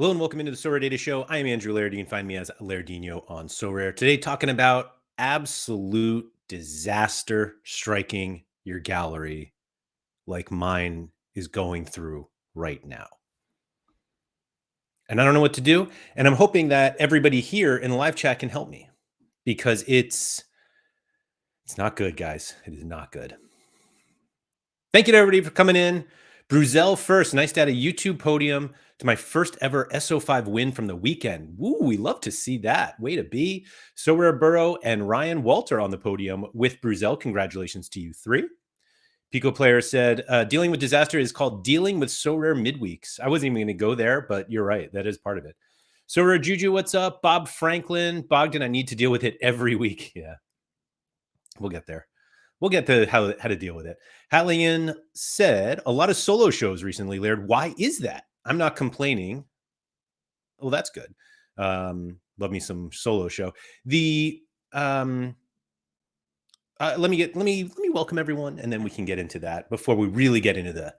Hello and welcome into the Sorare Data Show. I am Andrew Lairdinho. You can find me as Lairdinho on Sorare. Today, talking about absolute disaster striking your gallery like mine is going through right now. And I don't know what to do. And I'm hoping that everybody here in the live chat can help me because it's not good, guys. It is not good. Thank you to everybody for coming in. Bruzel first. Nice to add a YouTube podium to my first ever SO5 win from the weekend. Woo, we love to see that. Way to be. Sorare Burrow and Ryan Walter on the podium with Bruzel. Congratulations to you three. Pico Player said, dealing with disaster is called dealing with Sorare midweeks. I wasn't even going to go there, but you're right. That is part of it. Sorare Juju, what's up? Bob Franklin. Bogdan, I need to deal with it every week. Yeah, we'll get there. We'll get to how to deal with it. Hallian said, a lot of solo shows recently, Laird. Why is that? I'm not complaining. Well, that's good. Love me some solo show. The let me welcome everyone, and then we can get into that before we really get into the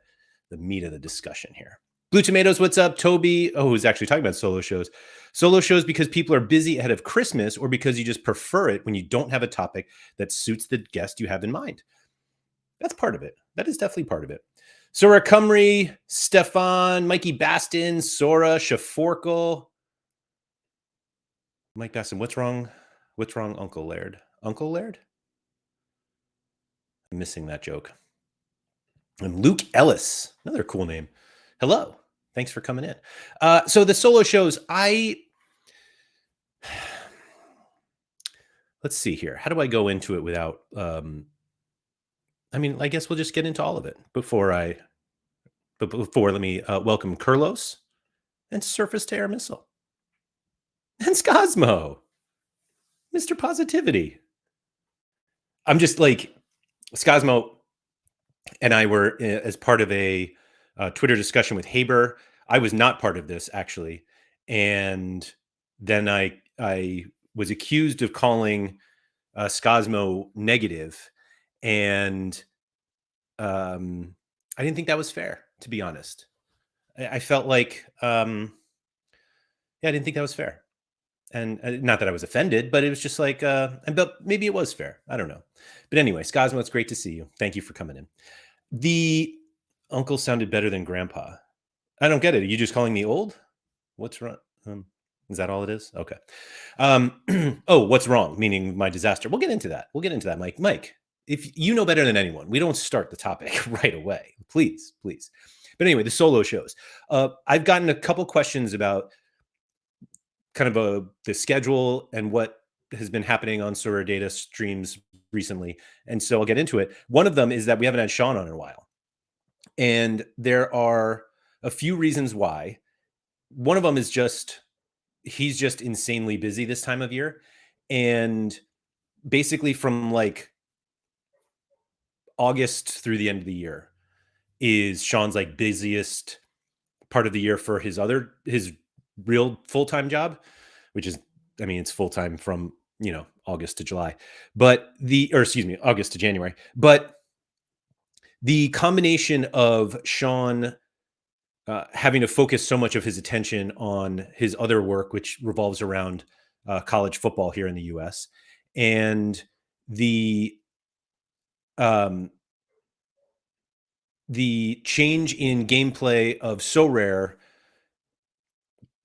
meat of the discussion here. Blue Tomatoes, what's up? Toby, who's actually talking about solo shows. Solo shows because people are busy ahead of Christmas or because you just prefer it when you don't have a topic that suits the guest you have in mind. That's part of it. That is definitely part of it. Sora Cumry, Stefan, Mikey Baston, Sora, Shaforkle. Mike Baston, what's wrong? What's wrong, Uncle Laird? Uncle Laird? I'm missing that joke. And Luke Ellis, another cool name. Hello. Thanks for coming in. So the solo shows, let's see here. How do I go into it without, I guess we'll just get into all of it before let me welcome Kurlos and Surface to Air Missile and Scosmo, Mr. Positivity. I'm just like, Scosmo and I were as part of a Twitter discussion with Haber. I was not part of this actually, and then I was accused of calling Scosmo negative, and I didn't think that was fair, to be honest. I felt like, I didn't think that was fair, and not that I was offended, but it was just like, but maybe it was fair. I don't know, but anyway, Scosmo, it's great to see you. Thank you for coming in. The uncle sounded better than grandpa. I don't get it. Are you just calling me old? What's wrong? Is that all it is? Okay. Oh, what's wrong? Meaning my disaster. We'll get into that. Mike. Mike, if you know better than anyone, we don't start the topic right away. Please. But anyway, the solo shows. I've gotten a couple questions about kind of the schedule and what has been happening on Sorare Data streams recently. And so I'll get into it. One of them is that we haven't had Sean on in a while. And there are a few reasons why. One of them is he's just insanely busy this time of year. And basically from like August through the end of the year is Sean's like busiest part of the year for his real full-time job, which is, it's full-time from, August to July, August to January. But the combination of Sean having to focus so much of his attention on his other work, which revolves around college football here in the US, and the change in gameplay of Sorare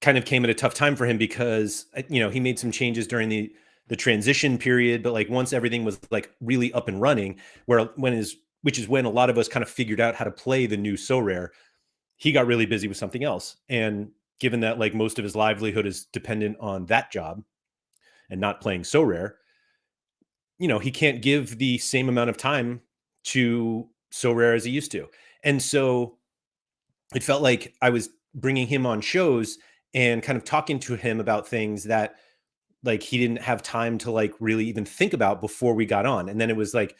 kind of came at a tough time for him because, he made some changes during the transition period, but like once everything was like really up and running, which is when a lot of us kind of figured out how to play the new Sorare, he got really busy with something else. And given that like most of his livelihood is dependent on that job and not playing Sorare, he can't give the same amount of time to Sorare as he used to. And so it felt like I was bringing him on shows and kind of talking to him about things that like he didn't have time to like really even think about before we got on. And then it was like,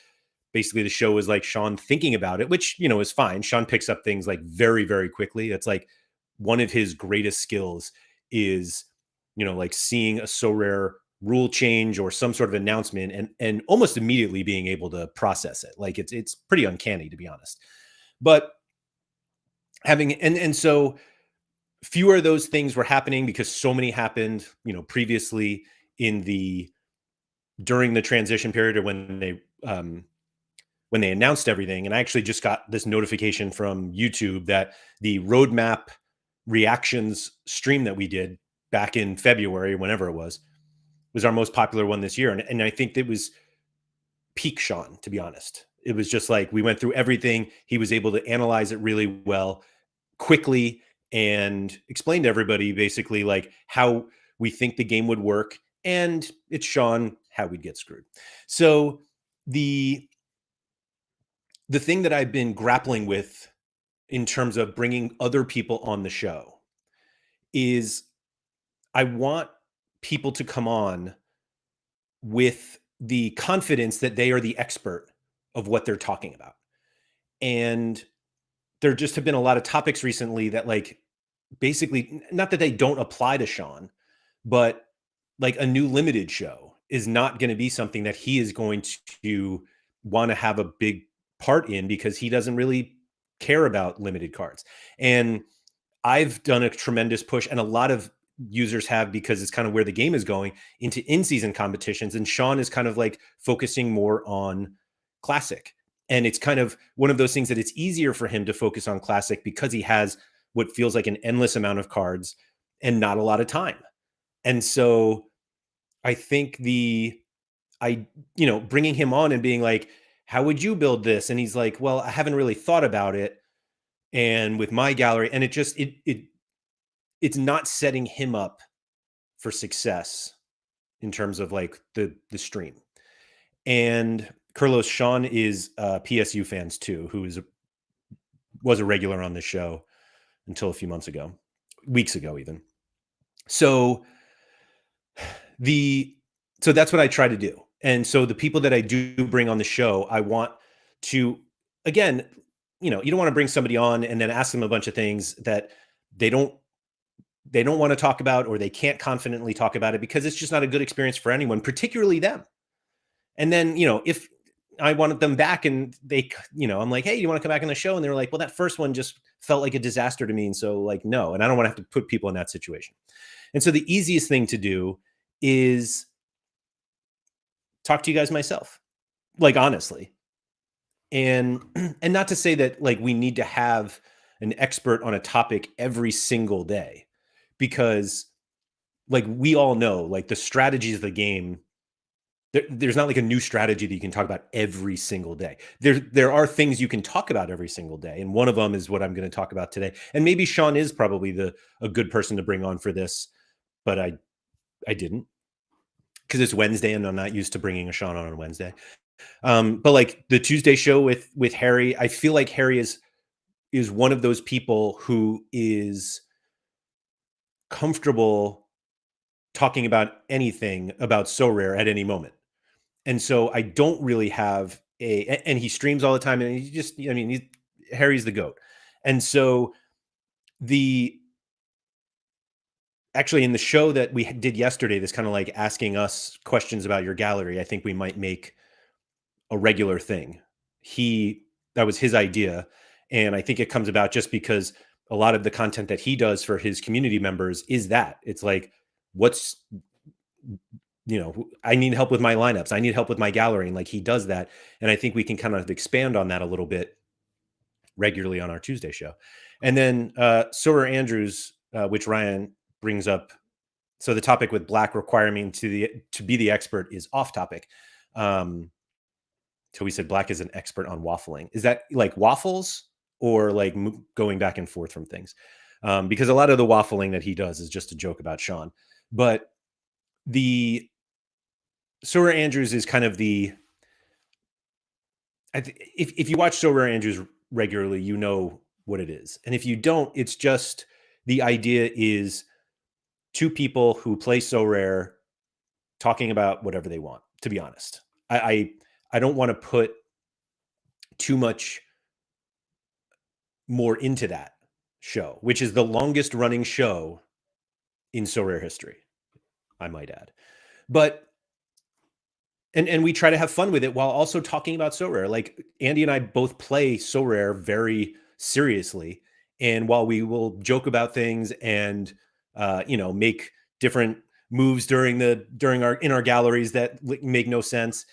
basically the show was like Sean thinking about it, which, is fine. Sean picks up things like very, very quickly. It's like one of his greatest skills is, like seeing a Sorare rule change or some sort of announcement and almost immediately being able to process it. Like it's pretty uncanny, to be honest. But so fewer of those things were happening because so many happened, previously during the transition period, or when they announced everything. And I actually just got this notification from YouTube that the roadmap reactions stream that we did back in February, whenever it was our most popular one this year. And I think it was peak Sean, to be honest. It was just like we went through everything. He was able to analyze it really well, quickly, and explain to everybody basically like how we think the game would work. And it's Sean, how we'd get screwed. So the thing that I've been grappling with in terms of bringing other people on the show is I want people to come on with the confidence that they are the expert of what they're talking about. And there just have been a lot of topics recently that, like, basically, not that they don't apply to Sean, but like a new limited show is not going to be something that he is going to want to have a big part in, because he doesn't really care about limited cards. And I've done a tremendous push, and a lot of users have, because it's kind of where the game is going, into in-season competitions. And Sean is kind of like focusing more on classic. And it's kind of one of those things that it's easier for him to focus on classic because he has what feels like an endless amount of cards and not a lot of time. And so I think bringing him on and being like, how would you build this? And he's like, well, I haven't really thought about it. And with my gallery, and it's not setting him up for success in terms of like the stream. And Carlos, Sean is PSU fans too, who was a regular on the show until a few weeks ago even. So that's what I try to do. And so the people that I do bring on the show, I want to, again, you don't want to bring somebody on and then ask them a bunch of things that they don't want to talk about, or they can't confidently talk about it, because it's just not a good experience for anyone, particularly them. And then, if I wanted them back and they, I'm like, hey, you want to come back on the show? And they're like, well, that first one just felt like a disaster to me. And so, like, no. And I don't want to have to put people in that situation. And so the easiest thing to do is talk to you guys myself, like, honestly. And not to say that like we need to have an expert on a topic every single day, because like we all know, like, the strategies of the game, there's not like a new strategy that you can talk about every single day. There are things you can talk about every single day, and one of them is what I'm going to talk about today. And maybe Sean is probably a good person to bring on for this, but I didn't, because it's Wednesday and I'm not used to bringing a Sean on Wednesday. But like the Tuesday show with Harry, I feel like Harry is one of those people who is comfortable talking about anything about Sorare at any moment. And so I don't really have and he streams all the time, and he just, Harry's the GOAT. And so actually in the show that we did yesterday, this kind of like asking us questions about your gallery, I think we might make a regular thing. That was his idea. And I think it comes about just because a lot of the content that he does for his community members is that it's like, I need help with my lineups. I need help with my gallery. And like, he does that. And I think we can kind of expand on that a little bit regularly on our Tuesday show. And then Sorare Andrews, which Ryan brings up. So the topic with Black requiring to be the expert is off topic. So we said Black is an expert on waffling. Is that like waffles, or like going back and forth from things? Because a lot of the waffling that he does is just a joke about Sean. But the Sorare Andrews is kind of if you watch Sorare Andrews regularly, you know what it is. And if you don't, it's just the idea is two people who play Sorare talking about whatever they want, to be honest. I don't want to put too much more into that show, which is the longest running show in Sorare history, I might add. But and we try to have fun with it while also talking about Sorare. Like, Andy and I both play Sorare very seriously, And while we will joke about things and make different moves during our in our galleries that make no sense,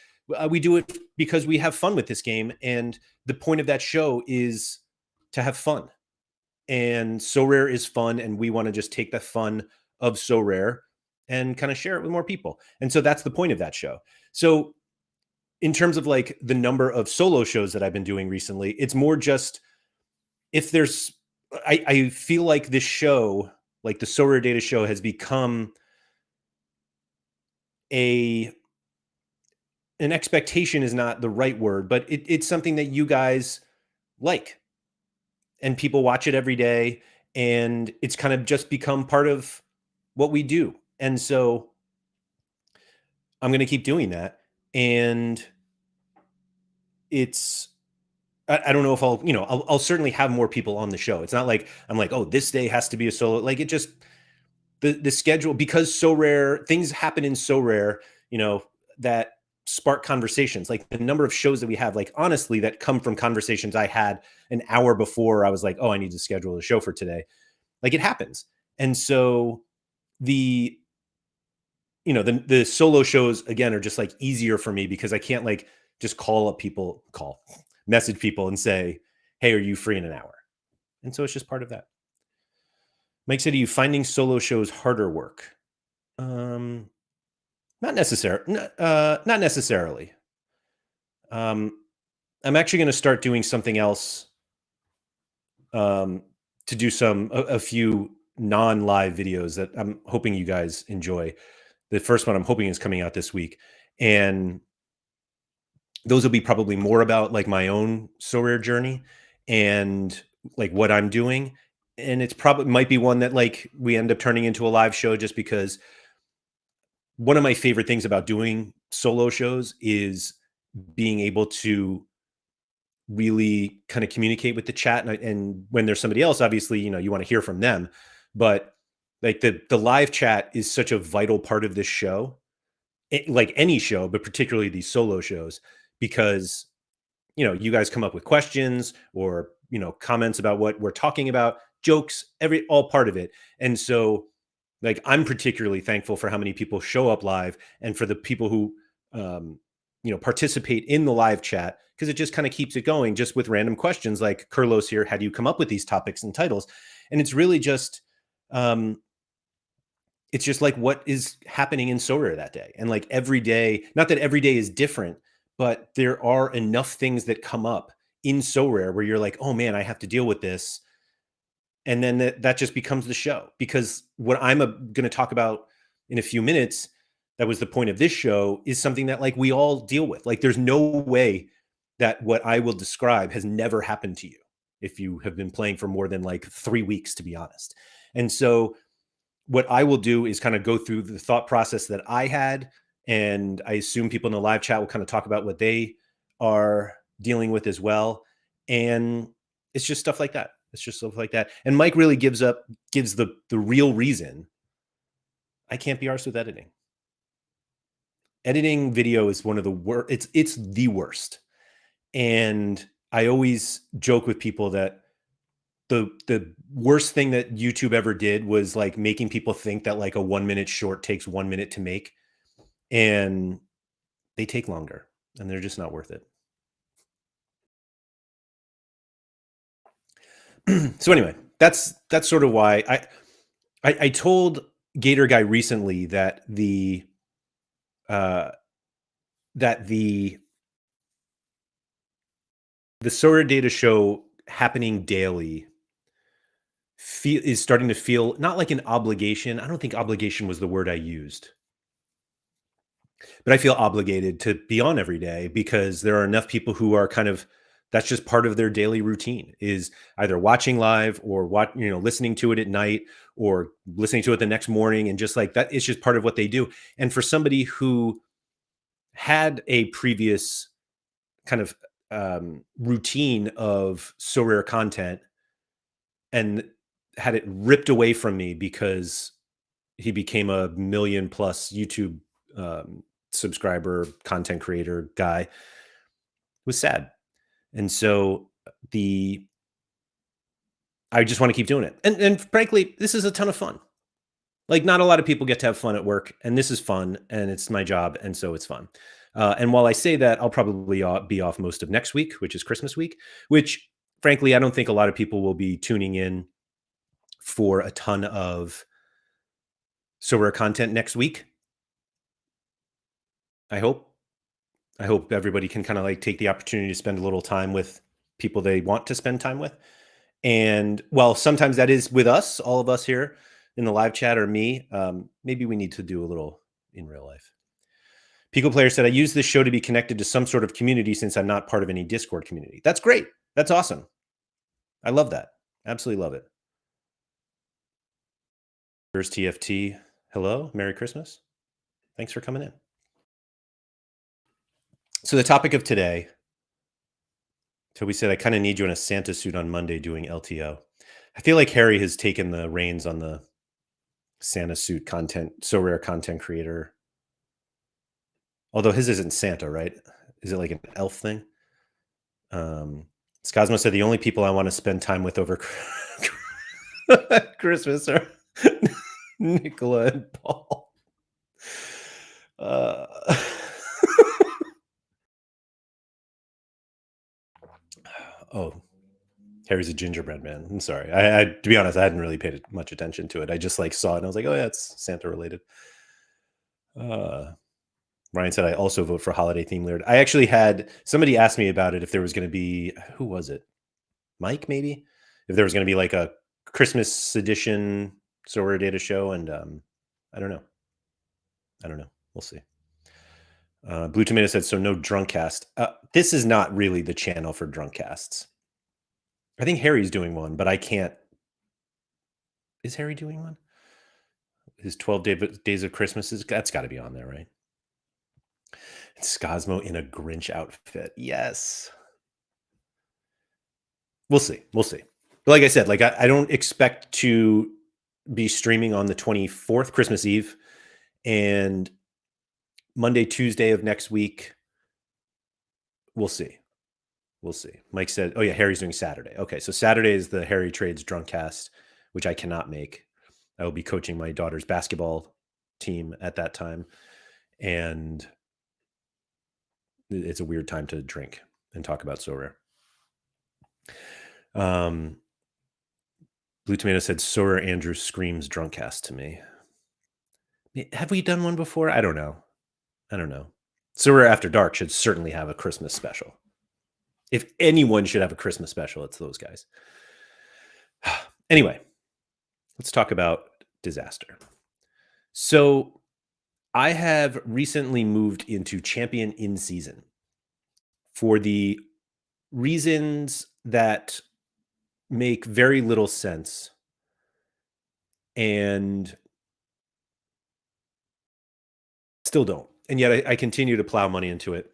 we do it because we have fun with this game, and the point of that show is to have fun. And So Rare is fun, and we want to just take the fun of So Rare and kind of share it with more people. And so that's the point of that show. So in terms of like the number of solo shows that I've been doing recently, it's more just if there's I feel like this show, like the So Rare Data show, has become a an expectation is not the right word, but it's something that you guys like, and people watch it every day, and it's kind of just become part of what we do. And so I'm going to keep doing that. And it's I don't know if I'll certainly have more people on the show. It's not like I'm like, oh, this day has to be a solo. Like it just the schedule, because So Rare things happen in So Rare, that spark conversations. Like the number of shows that we have, like honestly, that come from conversations I had an hour before I was like, oh, I need to schedule a show for today. Like it happens. And so the the solo shows again are just like easier for me because I can't like just message people and say, hey, are you free in an hour? And so it's just part of that. Mike said, are you finding solo shows harder work? Not not necessarily. I'm actually going to start doing something else, to do a few non-live videos that I'm hoping you guys enjoy. The first one I'm hoping is coming out this week, and those will be probably more about like my own So Rare journey and like what I'm doing. And it's probably might be one that like we end up turning into a live show, just because one of my favorite things about doing solo shows is being able to really kind of communicate with the chat. And when there's somebody else, obviously, you want to hear from them, but like the live chat is such a vital part of this show, like any show, but particularly these solo shows, because you guys come up with questions or comments about what we're talking about, jokes, all part of it. And so like I'm particularly thankful for how many people show up live, and for the people who participate in the live chat, because it just kind of keeps it going just with random questions like Carlos here, how do you come up with these topics and titles? And it's really just it's just like what is happening in So Rare that day. And like every day, not that every day is different, but there are enough things that come up in So Rare where you're like, oh man, I have to deal with this. And then that just becomes the show, because what I'm going to talk about in a few minutes, that was the point of this show, is something that like we all deal with. Like there's no way that what I will describe has never happened to you if you have been playing for more than like 3 weeks, to be honest. And so what I will do is kind of go through the thought process that I had. And I assume people in the live chat will kind of talk about what they are dealing with as well. And it's just stuff like that. It's just stuff like that. And Mike really gives the real reason I can't be arsed with editing. Editing video is one of the worst. It's the worst. And I always joke with people that the worst thing that YouTube ever did was like making people think that like a 1 minute short takes 1 minute to make, and they take longer, and they're just not worth it. So anyway, that's sort of why I told Gator Guy recently that uh the Sorare Data show happening daily is starting to feel not like an obligation. I don't think obligation was the word I used, but I feel obligated to be on every day, because there are enough people who are kind of, that's just part of their daily routine, is either watching live or listening to it at night or listening to it the next morning. And just like that, it's just part of what they do. And for somebody who had a previous kind of routine of So Rare content and had it ripped away from me because he became a million plus YouTube subscriber content creator guy, was sad. And so I just want to keep doing it. And frankly, this is a ton of fun. Like, not a lot of people get to have fun at work, and this is fun, and it's my job, and so it's fun. And while I say that, I'll probably be off most of next week, which is Christmas week, which frankly, I don't think a lot of people will be tuning in for a ton of Sorare content next week. I hope. I hope everybody can kind of like take the opportunity to spend a little time with people they want to spend time with. And while sometimes that is with us, all of us here in the live chat or me, maybe we need to do a little in real life. Pico Player said, I use this show to be connected to some sort of community since I'm not part of any Discord community. That's great. That's awesome. I love that. Absolutely love it. Here's TFT. Hello. Merry Christmas. Thanks for coming in. So the topic of today, Toby said, I kind of need you in a Santa suit on Monday doing LTO. I feel like Harry has taken the reins on the Santa suit content, Sorare content creator. Although his isn't Santa, right? Is it like an elf thing? Scosmo said the only people I want to spend time with over Christmas are Nicola and Paul. Oh, Harry's a gingerbread man. I'm sorry. I to be honest, I hadn't really paid much attention to it. I just like saw it and I was like, oh yeah, it's Santa related. Ryan said I also vote for holiday theme Laird. I actually had somebody ask me about it if there was going to be, who was it? Mike, maybe? If there was going to be like a Christmas edition Sorare Data show, and I don't know. We'll see. Blue Tomato said, so no drunk cast. This is not really the channel for drunk casts. I think Harry's doing one, but I can't. Is Harry doing one? His 12 days of Christmas, that's got to be on there, right? And Scosmo in a Grinch outfit. Yes. We'll see. But like I said, like I don't expect to be streaming on the 24th, Christmas Eve, and Monday, Tuesday of next week. We'll see. Mike said, oh yeah, Harry's doing Saturday. Okay, so Saturday is the Harry Trades Drunk Cast, which I cannot make. I will be coaching my daughter's basketball team at that time. And it's a weird time to drink and talk about Sorare. Blue Tomato said, Sorare Andrew screams drunk cast to me. Have we done one before? I don't know. Sorare After Dark should certainly have a Christmas special. If anyone should have a Christmas special, it's those guys. Anyway, let's talk about disaster. So I have recently moved into Champion in season for the reasons that make very little sense and still don't. And yet I continue to plow money into it.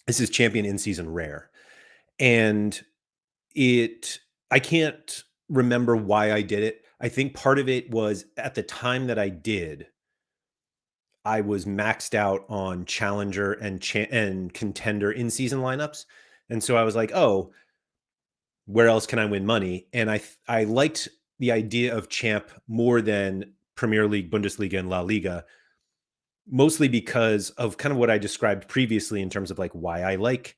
This is Champion in season rare. And I can't remember why I did it. I think part of it was at the time that I did, I was maxed out on challenger and contender in season lineups. And so I was like, oh, where else can I win money? And I liked the idea of champ more than Premier League, Bundesliga, and La Liga, mostly because of kind of what I described previously in terms of like why I like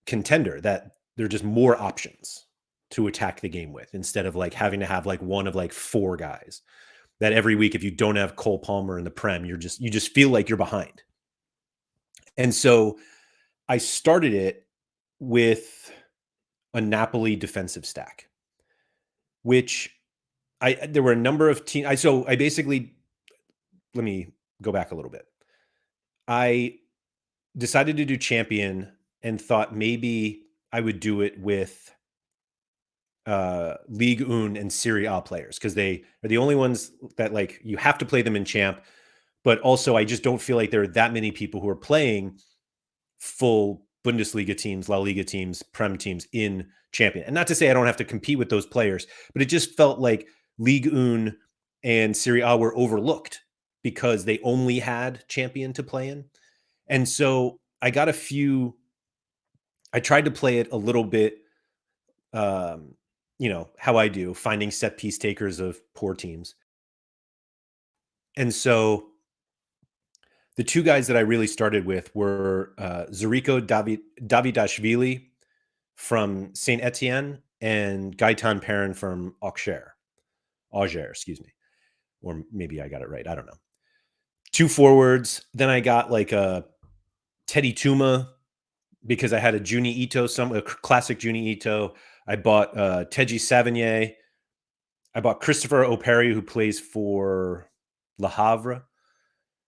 contender, that there are just more options to attack the game with instead of like having to have like one of like four guys that every week, if you don't have Cole Palmer in the Prem, you just feel like you're behind. And so I started it with a Napoli defensive stack, which there were a number of teams. I basically, let me go back a little bit. I decided to do champion and thought maybe I would do it with Ligue 1 and Serie A players because they are the only ones that like you have to play them in champ. But also, I just don't feel like there are that many people who are playing full Bundesliga teams, La Liga teams, Prem teams in champion. And not to say I don't have to compete with those players, but it just felt like Ligue 1 and Serie A were overlooked because they only had champion to play in. And so I tried to play it a little bit um, how I do, finding set piece takers of poor teams. And so the two guys that I really started with were Davidashvili from Saint Etienne and Gaetan Perrin from Auxerre, excuse me. Or maybe I got it right. I don't know. Two forwards. Then I got like a Teddy Tuma because I had a Juni Ito, a classic Juni Ito. I bought Teji Savigny. I bought Christopher O'Perry, who plays for Le Havre,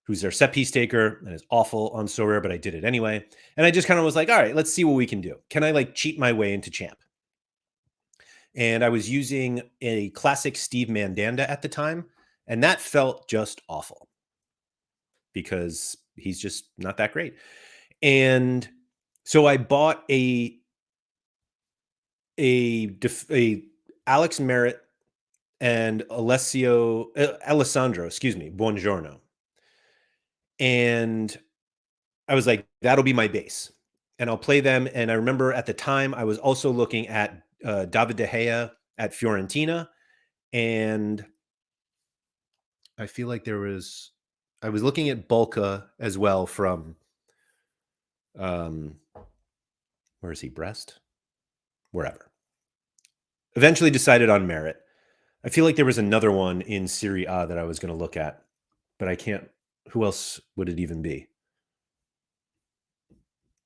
who's their set piece taker and is awful on Sorare, but I did it anyway. And I just kind of was like, all right, let's see what we can do. Can I like cheat my way into champ? And I was using a classic Steve Mandanda at the time, and that felt just awful because he's just not that great. And so I bought a Alex Merritt and Alessandro, excuse me, Buongiorno. And I was like, that'll be my base. And I'll play them. And I remember at the time, I was also looking at David De Gea at Fiorentina. And I feel like I was looking at Bulka as well from, where is he? Brest? Wherever. Eventually decided on Merritt. I feel like there was another one in Serie A that I was going to look at, but I can't. Who else would it even be?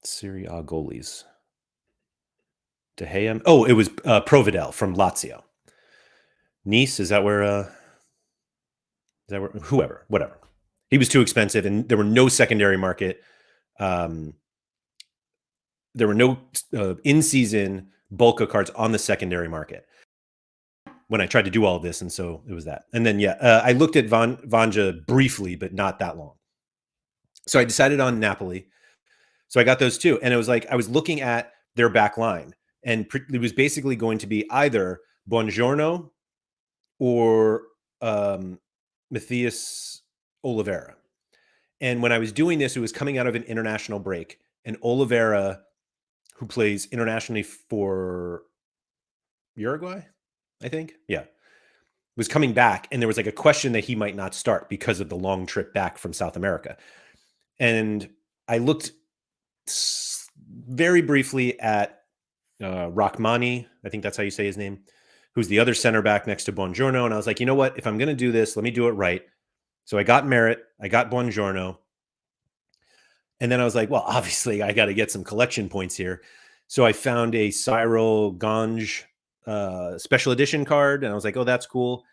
Serie A goalies. De Gea. Oh, it was Providel from Lazio. Nice, is that where? Whoever, whatever. He was too expensive, and there were no secondary market. There were no in-season Bulka cards on the secondary market when I tried to do all of this, and so it was that. And then I looked at Vanja briefly, but not that long. So I decided on Napoli. So I got those two, and it was like I was looking at their back line, and it was basically going to be either Buongiorno or Matthias Oliveira. And when I was doing this, it was coming out of an international break, and Oliveira, who plays internationally for Uruguay, I think, was coming back, and there was like a question that he might not start because of the long trip back from South America. And I looked very briefly at Rachmani, I think that's how you say his name, who's the other center back next to Buongiorno. And I was like, you know what? If I'm going to do this, let me do it right. So I got Merritt, I got Buongiorno. And then I was like, well, obviously I got to get some collection points here. So I found a Cyril Gange special edition card, and I was like, oh, that's cool.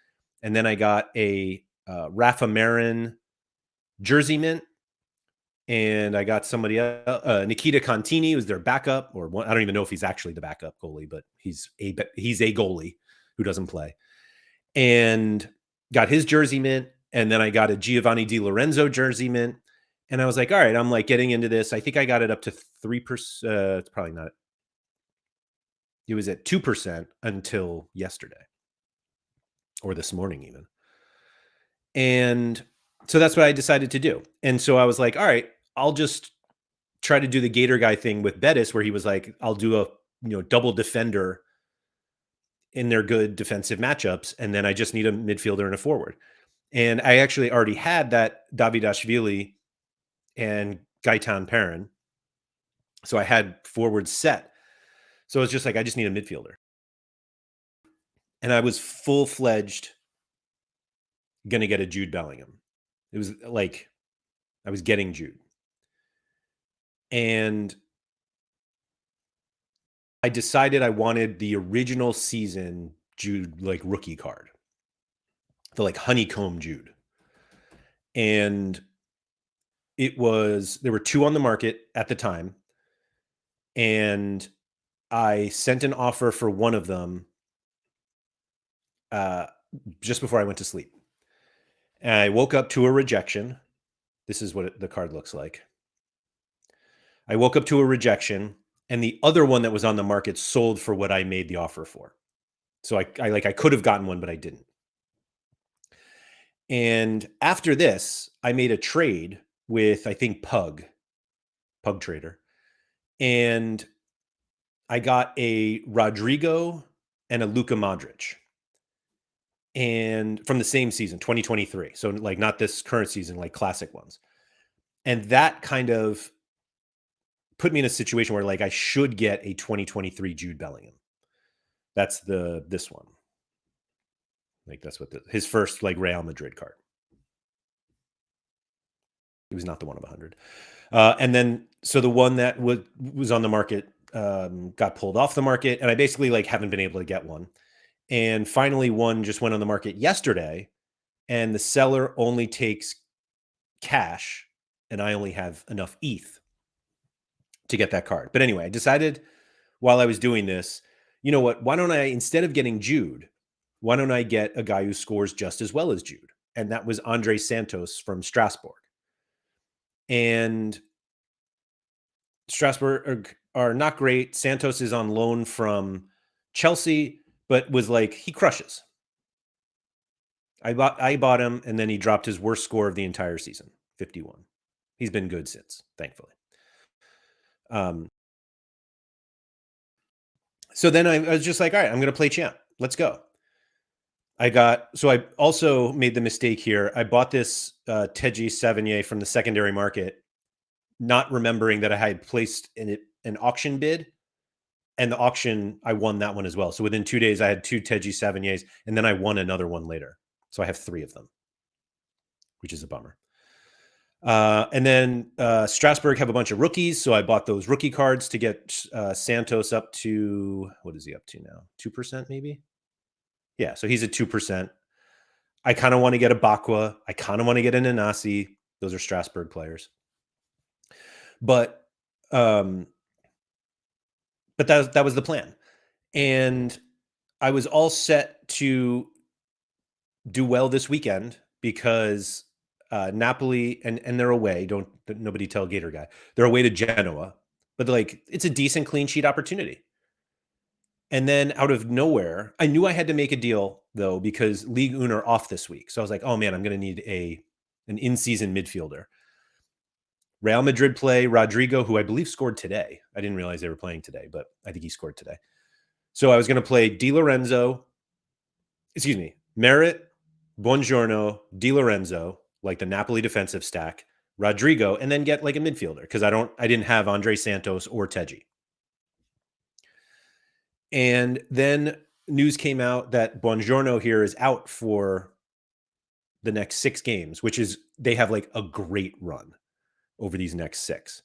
And then I got a Rafa Marin jersey mint, and I got somebody else, Nikita Contini, who's their backup, or one, I don't even know if he's actually the backup goalie, but he's a goalie who doesn't play, and got his jersey mint. And then I got a Giovanni Di Lorenzo jersey mint. And I was like, all right, I'm like getting into this. I think I got it up to 3%. It's probably not. It was at 2% until yesterday or this morning even. And so that's what I decided to do. And so I was like, all right, I'll just try to do the Gator guy thing with Bettis, where he was like, I'll do a double defender in their good defensive matchups, and then I just need a midfielder and a forward. And I actually already had that Davidashvili and Gaetan Perrin. So I had forwards set. So it's just like, I just need a midfielder. And I was full-fledged going to get a Jude Bellingham. It was like I was getting Jude. And I decided I wanted the original season Jude, like rookie card, the like honeycomb Jude. And there were two on the market at the time. And I sent an offer for one of them just before I went to sleep. And I woke up to a rejection. This is what the card looks like. I woke up to a rejection, and the other one that was on the market sold for what I made the offer for. So I could have gotten one, but I didn't. And after this, I made a trade with, I think, Pug Trader. And I got a Rodrigo and a Luka Modric, and from the same season, 2023. So like not this current season, like classic ones. And that kind of put me in a situation where like I should get a 2023 Jude Bellingham. That's this one. Like that's what his first like Real Madrid card. It was not the one of 100. And then so the one that was on the market got pulled off the market, and I basically like haven't been able to get one. And finally, one just went on the market yesterday, and the seller only takes cash, and I only have enough ETH to get that card. But anyway, I decided while I was doing this, you know what? Why don't I, instead of getting Jude, why don't I get a guy who scores just as well as Jude? And that was Andre Santos from Strasbourg. And Strasbourg are not great. Santos is on loan from Chelsea, but was like, he crushes. I bought him, and then he dropped his worst score of the entire season, 51. He's been good since, thankfully. So then I was just like, all right, I'm going to play champ. Let's go. I also made the mistake here. I bought this Teji Savigny from the secondary market, not remembering that I had placed an auction bid, and the auction, I won that one as well. So within 2 days, I had 2 Teji Savignys, and then I won another one later. So I have 3 of them, which is a bummer. And then Strasbourg have a bunch of rookies, so I bought those rookie cards to get Santos up to, what is he up to now? 2% maybe? Yeah, so he's at 2%. I kind of want to get a Bakwa. I kind of want to get an Anasi. Those are Strasbourg players. But that was the plan. And I was all set to do well this weekend because Napoli and they're away. Don't nobody tell Gator guy. They're away to Genoa, but like it's a decent clean sheet opportunity. And then out of nowhere, I knew I had to make a deal though because Ligue 1 are off this week. So I was like, oh man, I'm going to need an in-season midfielder. Real Madrid play Rodrigo, who I believe scored today. I didn't realize they were playing today, but I think he scored today. So I was going to play Merit, Buongiorno, Di Lorenzo, like the Napoli defensive stack, Rodrigo, and then get like a midfielder because I didn't have Andre Santos or Teji. And then news came out that Buongiorno here is out for the next 6 games, which is they have like a great run over these next 6.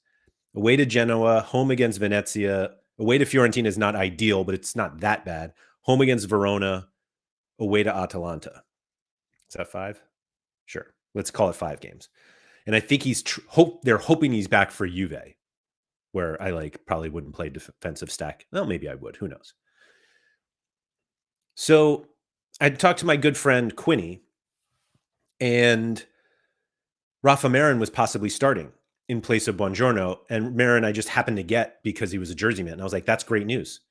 Away to Genoa, home against Venezia, away to Fiorentina is not ideal, but it's not that bad. Home against Verona, away to Atalanta. Is that 5? Sure. Let's call it 5 games. And I think they're hoping he's back for Juve, where I like probably wouldn't play defensive stack. Well, maybe I would. Who knows? So I talked to my good friend Quinny, and Rafa Marin was possibly starting in place of Buongiorno, and Marin I just happened to get because he was a jersey man. And I was like, that's great news.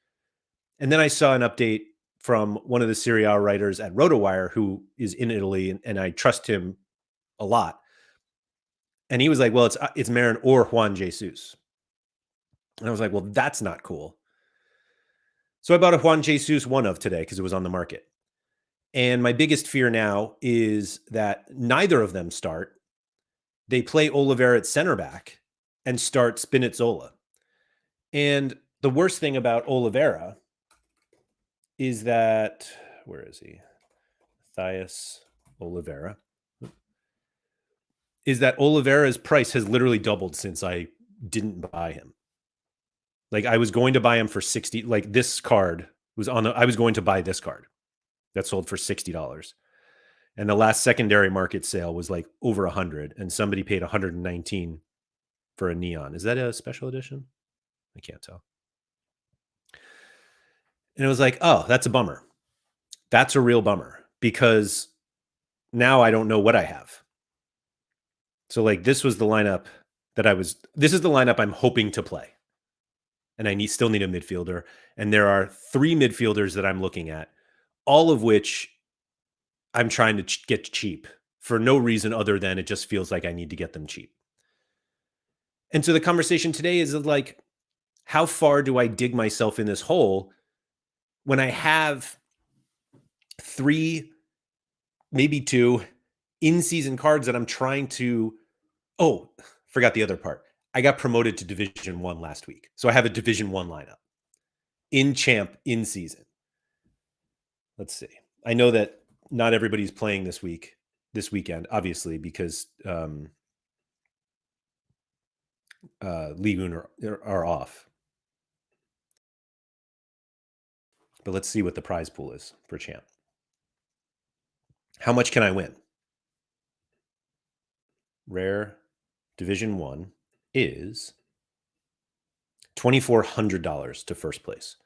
And then I saw an update from one of the Serie A writers at RotoWire who is in Italy, and I trust him a lot. And he was like, well, it's Marin or Juan Jesus. And I was like, well, that's not cool. So I bought a Juan Jesus one of today because it was on the market. And my biggest fear now is that neither of them start. They play Oliveira at center back and start Spinazzola. And the worst thing about Oliveira is that, where is he? Matthias Oliveira. Is that Oliveira's price has literally doubled since I didn't buy him. Like I was going to buy him for 60, like this card was I was going to buy this card that sold for $60. And the last secondary market sale was like over 100, and somebody paid 119 for a neon. Is that a special edition? I can't tell. And it was like, oh, that's a bummer. That's a real bummer because now I don't know what I have. So like this was the lineup this is the lineup I'm hoping to play. And I still need a midfielder. And there are 3 midfielders that I'm looking at, all of which I'm trying to get cheap for no reason other than it just feels like I need to get them cheap. And so the conversation today is like, how far do I dig myself in this hole when I have 3, maybe 2 in-season cards that I'm trying to oh, forgot the other part. I got promoted to Division 1 last week. So I have a Division 1 lineup in champ in season. Let's see. I know that not everybody's playing this weekend, obviously, because League are off. But let's see what the prize pool is for champ. How much can I win? Rare Division 1 is $2,400 to first place.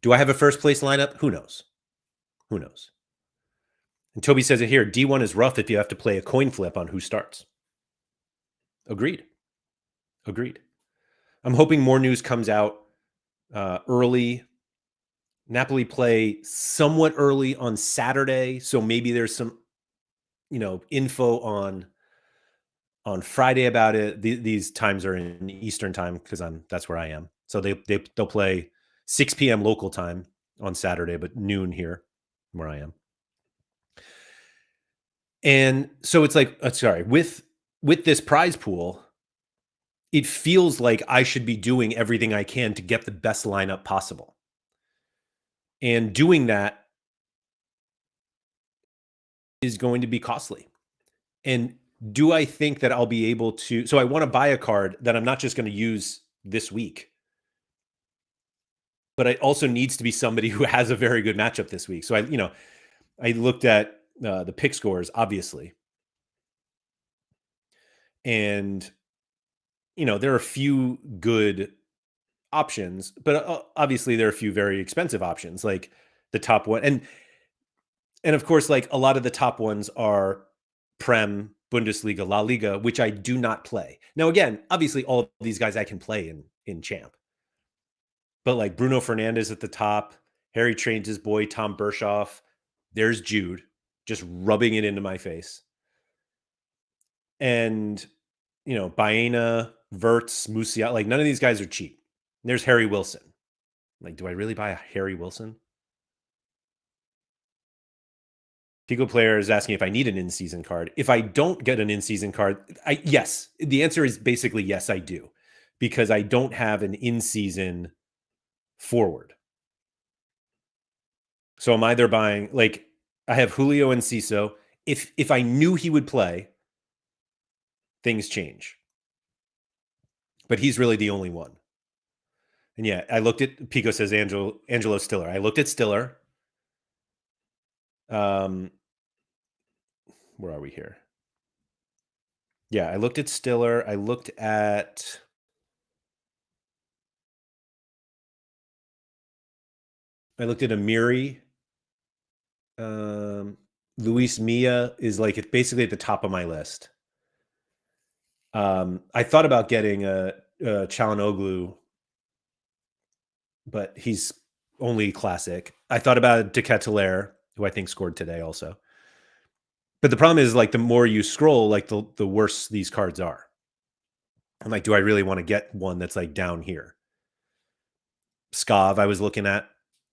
Do I have a first place lineup? Who knows? Who knows? And Toby says it here, D1 is rough if you have to play a coin flip on who starts. Agreed. Agreed. I'm hoping more news comes out early. Napoli play somewhat early on Saturday, so maybe there's some, info on Friday about it. These times are in Eastern time because that's where I am. So they'll play 6 p.m. local time on Saturday, but noon here where I am. And so it's like, with this prize pool, it feels like I should be doing everything I can to get the best lineup possible. And doing that is going to be costly. And do I think that I'll be able to? So I want to buy a card that I'm not just going to use this week, but it also needs to be somebody who has a very good matchup this week. So I looked at the pick scores, obviously. And, there are a few good options, but obviously there are a few very expensive options, like the top one. And of course, like a lot of the top ones are Prem, Bundesliga, La Liga, which I do not play. Now, again, obviously all of these guys I can play in champ. But like Bruno Fernandes at the top, Harry trains his boy, Tom Bershoff. There's Jude just rubbing it into my face. And, Baena, Verts, Musiala, like none of these guys are cheap. And there's Harry Wilson. Like, do I really buy a Harry Wilson? Pico player is asking if I need an in-season card. If I don't get an in-season card, yes. The answer is basically yes, I do. Because I don't have an in-season forward. So I'm either buying, like, I have Julio and Ciso. If I knew he would play, things change. But he's really the only one. And yeah, I looked at, Pico says Angelo Stiller. I looked at Stiller. Where are we here? Yeah, I looked at Stiller. I looked at Amiri. Luis Mia is like, it's basically at the top of my list. I thought about getting a Çalhanoğlu, but he's only classic. I thought about De Ketelaere, who I think scored today also. But the problem is, like, the more you scroll, like the worse these cards are. I'm like, do I really want to get one that's like down here? Skav I was looking at,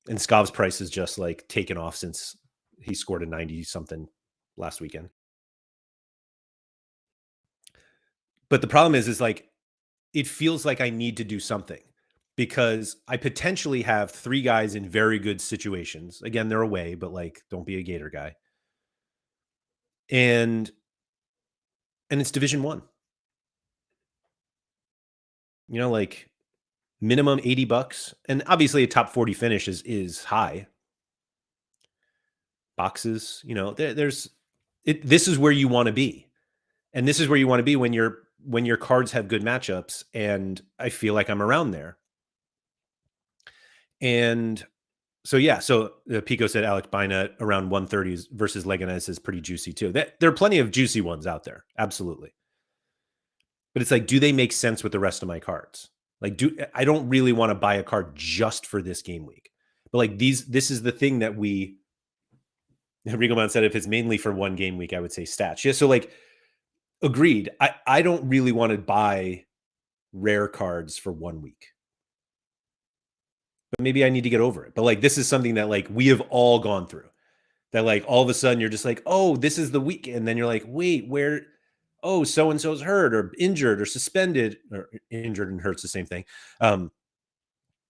and Skav's price is just like taken off since he scored a 90 something last weekend. But the problem is like, it feels like I need to do something because I potentially have 3 guys in very good situations. Again, they're away, but like, don't be a Gator guy. And it's Division 1. Like minimum $80. And obviously a top 40 finish is high. Boxes, there's this is where you want to be. And this is where you want to be when your cards have good matchups, and I feel like I'm around there. And so, yeah, Pico said Alec Baena around 130s versus Leganes is pretty juicy too. There are plenty of juicy ones out there. Absolutely. But it's like, do they make sense with the rest of my cards? Like, I don't really want to buy a card just for this game week. But like this is the thing that Rigoman said, if it's mainly for one game week, I would say stats. Yeah. So like, agreed. I don't really want to buy rare cards for 1 week. But maybe I need to get over it. But like this is something that like we have all gone through. That like all of a sudden you're just like, "Oh, this is the week." And then you're like, "Wait, where oh, so and so's hurt or injured or suspended or injured and hurt's the same thing."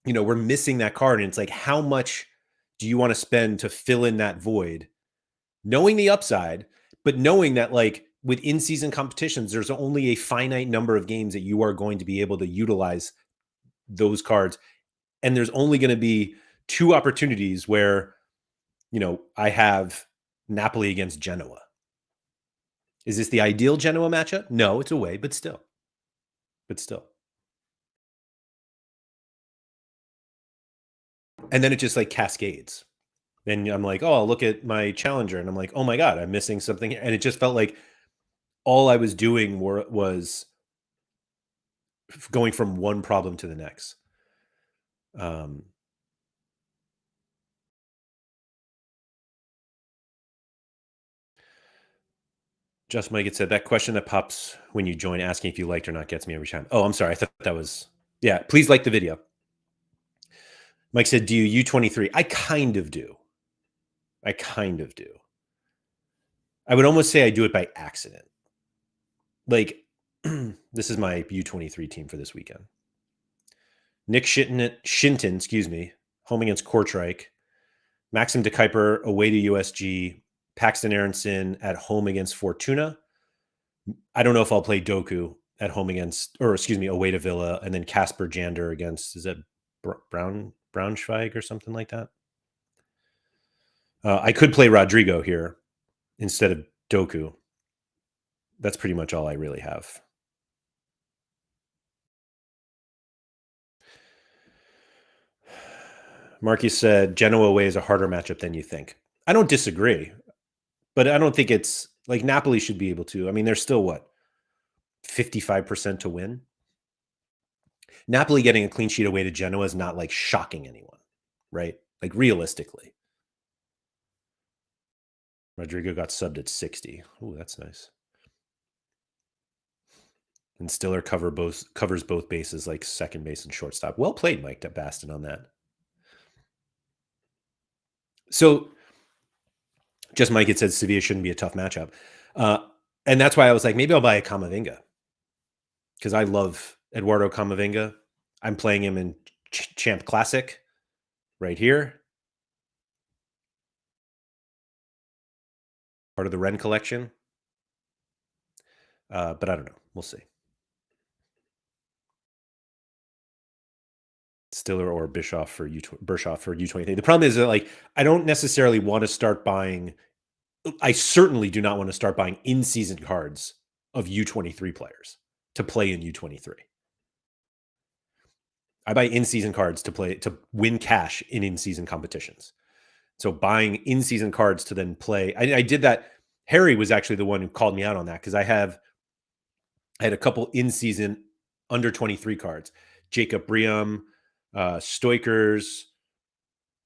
We're missing that card and it's like how much do you want to spend to fill in that void? Knowing the upside, but knowing that like with in-season competitions, there's only a finite number of games that you are going to be able to utilize those cards. And there's only going to be 2 opportunities where, I have Napoli against Genoa. Is this the ideal Genoa matchup? No, it's away, but still. But still. And then it just like cascades. Then I'm like, oh, I'll look at my challenger. And I'm like, oh my God, I'm missing something here. And it just felt like all I was doing was going from one problem to the next. Just Mike had said that question that pops when you join asking if you liked or not gets me every time. Oh, I'm sorry. I thought that was, yeah, please like the video. Mike said, do you U23? I kind of do. I would almost say I do it by accident. Like, this is my U23 team for this weekend. Nick Shinton, excuse me, home against Kortrijk. Maxim de Kuiper away to USG. Paxton Aronson at home against Fortuna. I don't know if I'll play Doku at home away to Villa, and then Casper Jander against, is that Braunschweig or something like that? I could play Rodrigo here instead of Doku. That's pretty much all I really have. Marky said Genoa away is a harder matchup than you think. I don't disagree, but I don't think it's like Napoli should be able to. I mean, they're still 55% to win. Napoli getting a clean sheet away to Genoa is not like shocking anyone, right? Like realistically. Rodrigo got subbed at 60. Ooh, that's nice. And Stiller covers both bases, like second base and shortstop. Well played, Mike Baston, on that. So, just Mike had said Sevilla shouldn't be a tough matchup. And that's why I was like, maybe I'll buy a Camavinga. Because I love Eduardo Camavinga. I'm playing him in Champ Classic right here. Part of the Ren collection. But I don't know. We'll see. Stiller or Bischoff for U23. The problem is that like I don't necessarily want to start buying. I certainly do not want to start buying in-season cards of U23 players to play in U23. I buy in-season cards to win cash in-season competitions. So buying in-season cards to then play. I did that. Harry was actually the one who called me out on that because I had a couple in-season under 23 cards. Jacob Briam, Stoikers.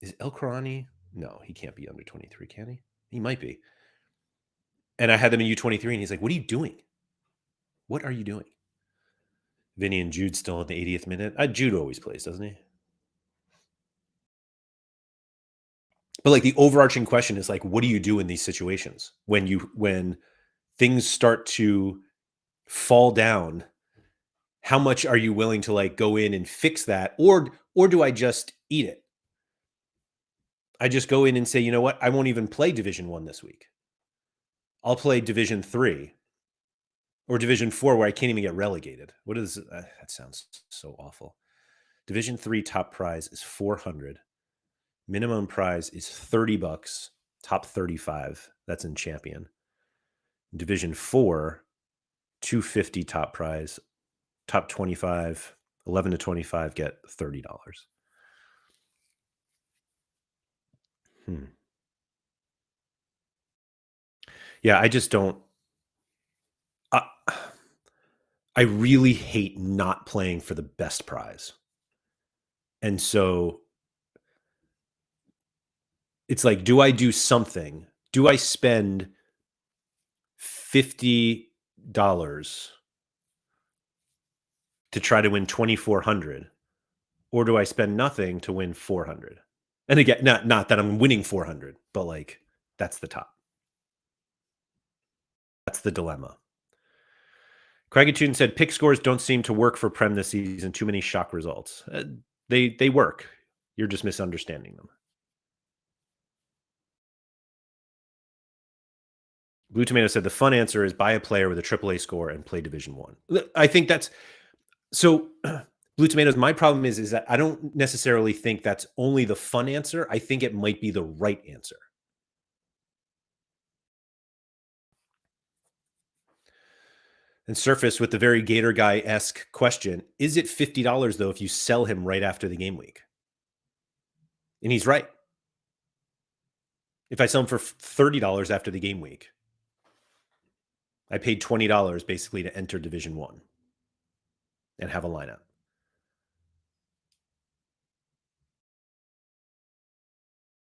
Is El Korani? No, he can't be under 23, can he? He might be. And I had them in U23, and he's like, what are you doing? What are you doing? Vinny and Jude still in the 80th minute. Jude always plays, doesn't he? But like the overarching question is like, what do you do in these situations when things start to fall down? How much are you willing to like go in and fix that, or do I just eat it? I just go in and say, you know what? I won't even play Division 1 this week. I'll play Division 3 or Division 4 where I can't even get relegated. What is that? Sounds so awful. Division 3 top prize is 400. Minimum prize is $30. Top 35. That's in champion. Division 4, 250 top prize. Top 25, 11 to 25 get $30. Yeah, I just don't. I really hate not playing for the best prize. And so it's like, do I do something? Do I spend $50 to try to win 2,400, or do I spend nothing to win 400? And again, not that I'm winning 400, but like that's the top. That's the dilemma. Craigatune said pick scores don't seem to work for Prem this season. Too many shock results. They work. You're just misunderstanding them. Blue Tomato said the fun answer is buy a player with a AAA score and play Division One. I think that's so. Blue Tomatoes. My problem is that I don't necessarily think that's only the fun answer. I think it might be the right answer. And Surface with the very Gator Guy-esque question, is it $50 though if you sell him right after the game week? And he's right. If I sell him for $30 after the game week, I paid $20 basically to enter Division One and have a lineup.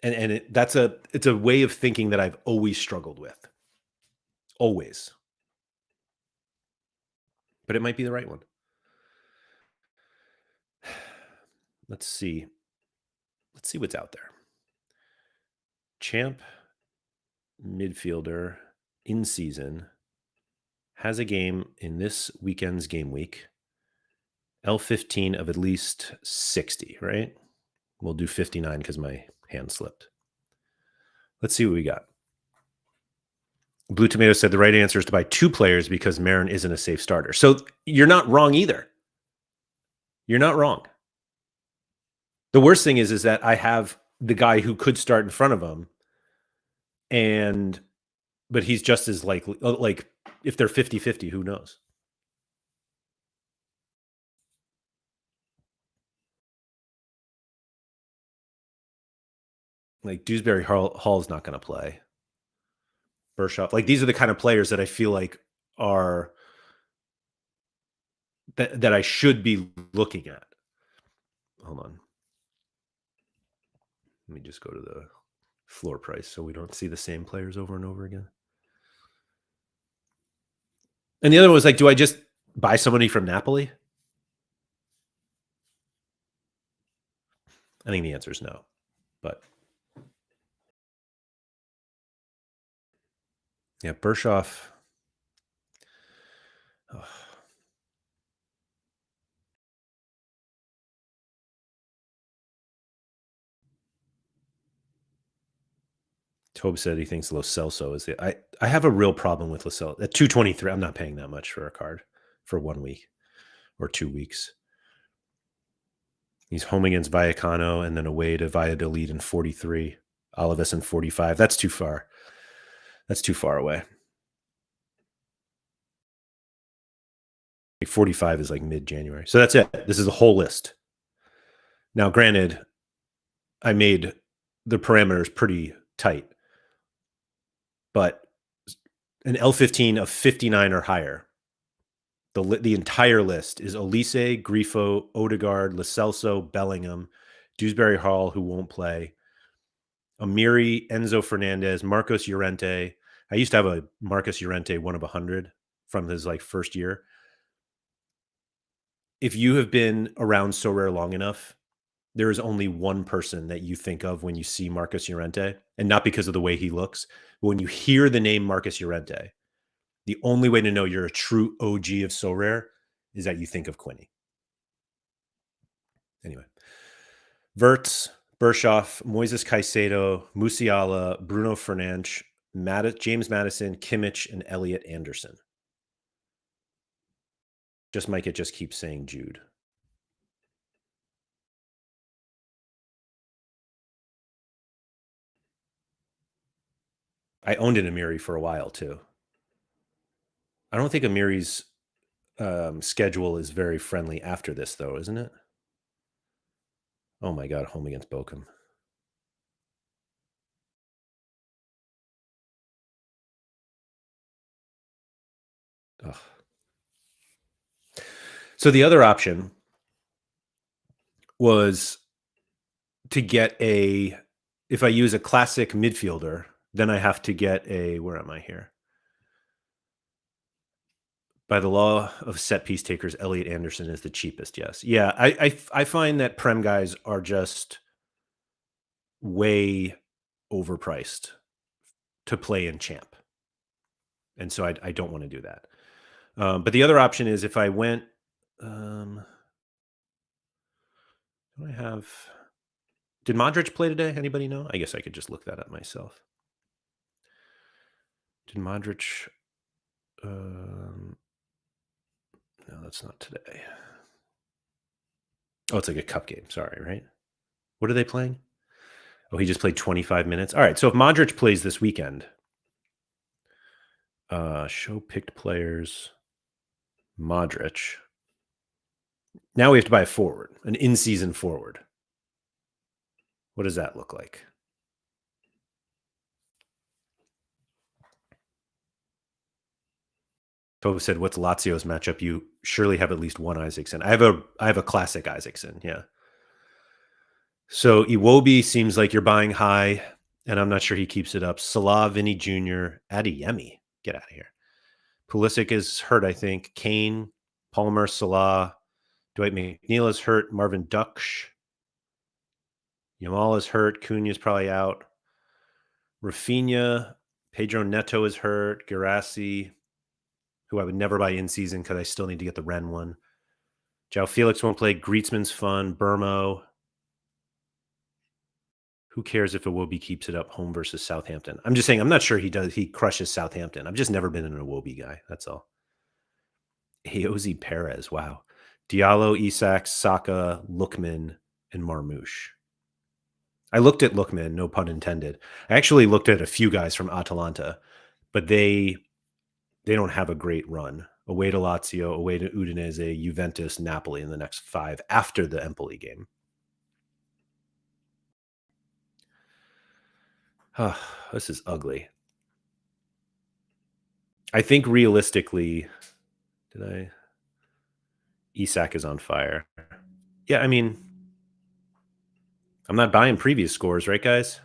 And it's a way of thinking that I've always struggled with. Always. But it might be the right one. Let's see. Let's see what's out there. Champ midfielder in season has a game in this weekend's game week. L15 of at least 60, right? We'll do 59 because my hand slipped. Let's see what we got. Blue Tomato said the right answer is to buy 2 players because Marin isn't a safe starter. So you're not wrong either. You're not wrong. The worst thing is that I have the guy who could start in front of him, but he's just as likely. Like if they're 50-50, who knows? Like Dewsbury Hall's not going to play. Bershoff, like these are the kind of players that I feel like are that I should be looking at. Hold on. Let me just go to the floor price so we don't see the same players over and over again. And the other one was like, do I just buy somebody from Napoli? I think the answer is no. But yeah, Bershoff. Oh. Tobe said he thinks Lo Celso is the. I have a real problem with Lo Celso. At 223, I'm not paying that much for a card for 1 week or 2 weeks. He's home against Vallecano and then away to Valladolid in 43. Alaves in 45. That's too far. That's too far away. 45 is like mid-January. So that's it. This is a whole list. Now, granted, I made the parameters pretty tight, but an L15 of 59 or higher, the entire list is Olise, Grifo, Odegaard, Lo Celso, Bellingham, Dewsbury Hall, who won't play, Amiri, Enzo Fernandez, Marcos Llorente. I used to have a Marcos Llorente 1 of 100 from his like first year. If you have been around Sorare long enough, there is only one person that you think of when you see Marcos Llorente, and not because of the way he looks. But when you hear the name Marcos Llorente, the only way to know you're a true OG of Sorare is that you think of Quinny. Anyway, Verts, Bershoff, Moises Caicedo, Musiala, Bruno Fernandes, James Madison, Kimmich, and Elliot Anderson. Just Mike, it just keeps saying Jude. I owned an Amiri for a while too. I don't think Amiri's schedule is very friendly after this, though, isn't it? Oh my God, home against Bochum. Ugh. So the other option was to get if I use a classic midfielder, then I have to get where am I here? By the law of set piece takers, Elliot Anderson is the cheapest. Yes. Yeah. I find that Prem guys are just way overpriced to play in champ. And so I don't want to do that. But the other option is if I went, do I have, did Modric play today? Anybody know? I guess I could just look that up myself. Did Modric, no, that's not today. Oh, it's like a cup game. Sorry, right? What are they playing? Oh, he just played 25 minutes. All right. So if Modric plays this weekend, show picked players, Modric. Now we have to buy a forward, an in-season forward. What does that look like? Toby said, "What's Lazio's matchup? You surely have at least one Isaacson." I have a classic Isaacson. Yeah. So Iwobi seems like you're buying high, and I'm not sure he keeps it up. Salah, Vinny Jr., Adeyemi, get out of here. Pulisic is hurt, I think. Kane, Palmer, Salah, Dwight McNeil is hurt. Marvin Duksh, Yamal is hurt. Cunha is probably out. Rafinha, Pedro Neto is hurt. Girassi, who I would never buy in season because I still need to get the Ren one. João Felix won't play. Griezmann's fun. Burmo. Who cares if Iwobi keeps it up home versus Southampton? I'm just saying, I'm not sure he does. He crushes Southampton. I've just never been an Iwobi guy. That's all. Aozi Perez. Wow. Diallo, Isak, Saka, Lookman, and Marmouche. I looked at Lookman, no pun intended. I actually looked at a few guys from Atalanta, but they don't have a great run. Away to Lazio, away to Udinese, Juventus, Napoli in the next 5 after the Empoli game. This is ugly. I think realistically, Isak is on fire. Yeah, I mean, I'm not buying previous scores, right, guys?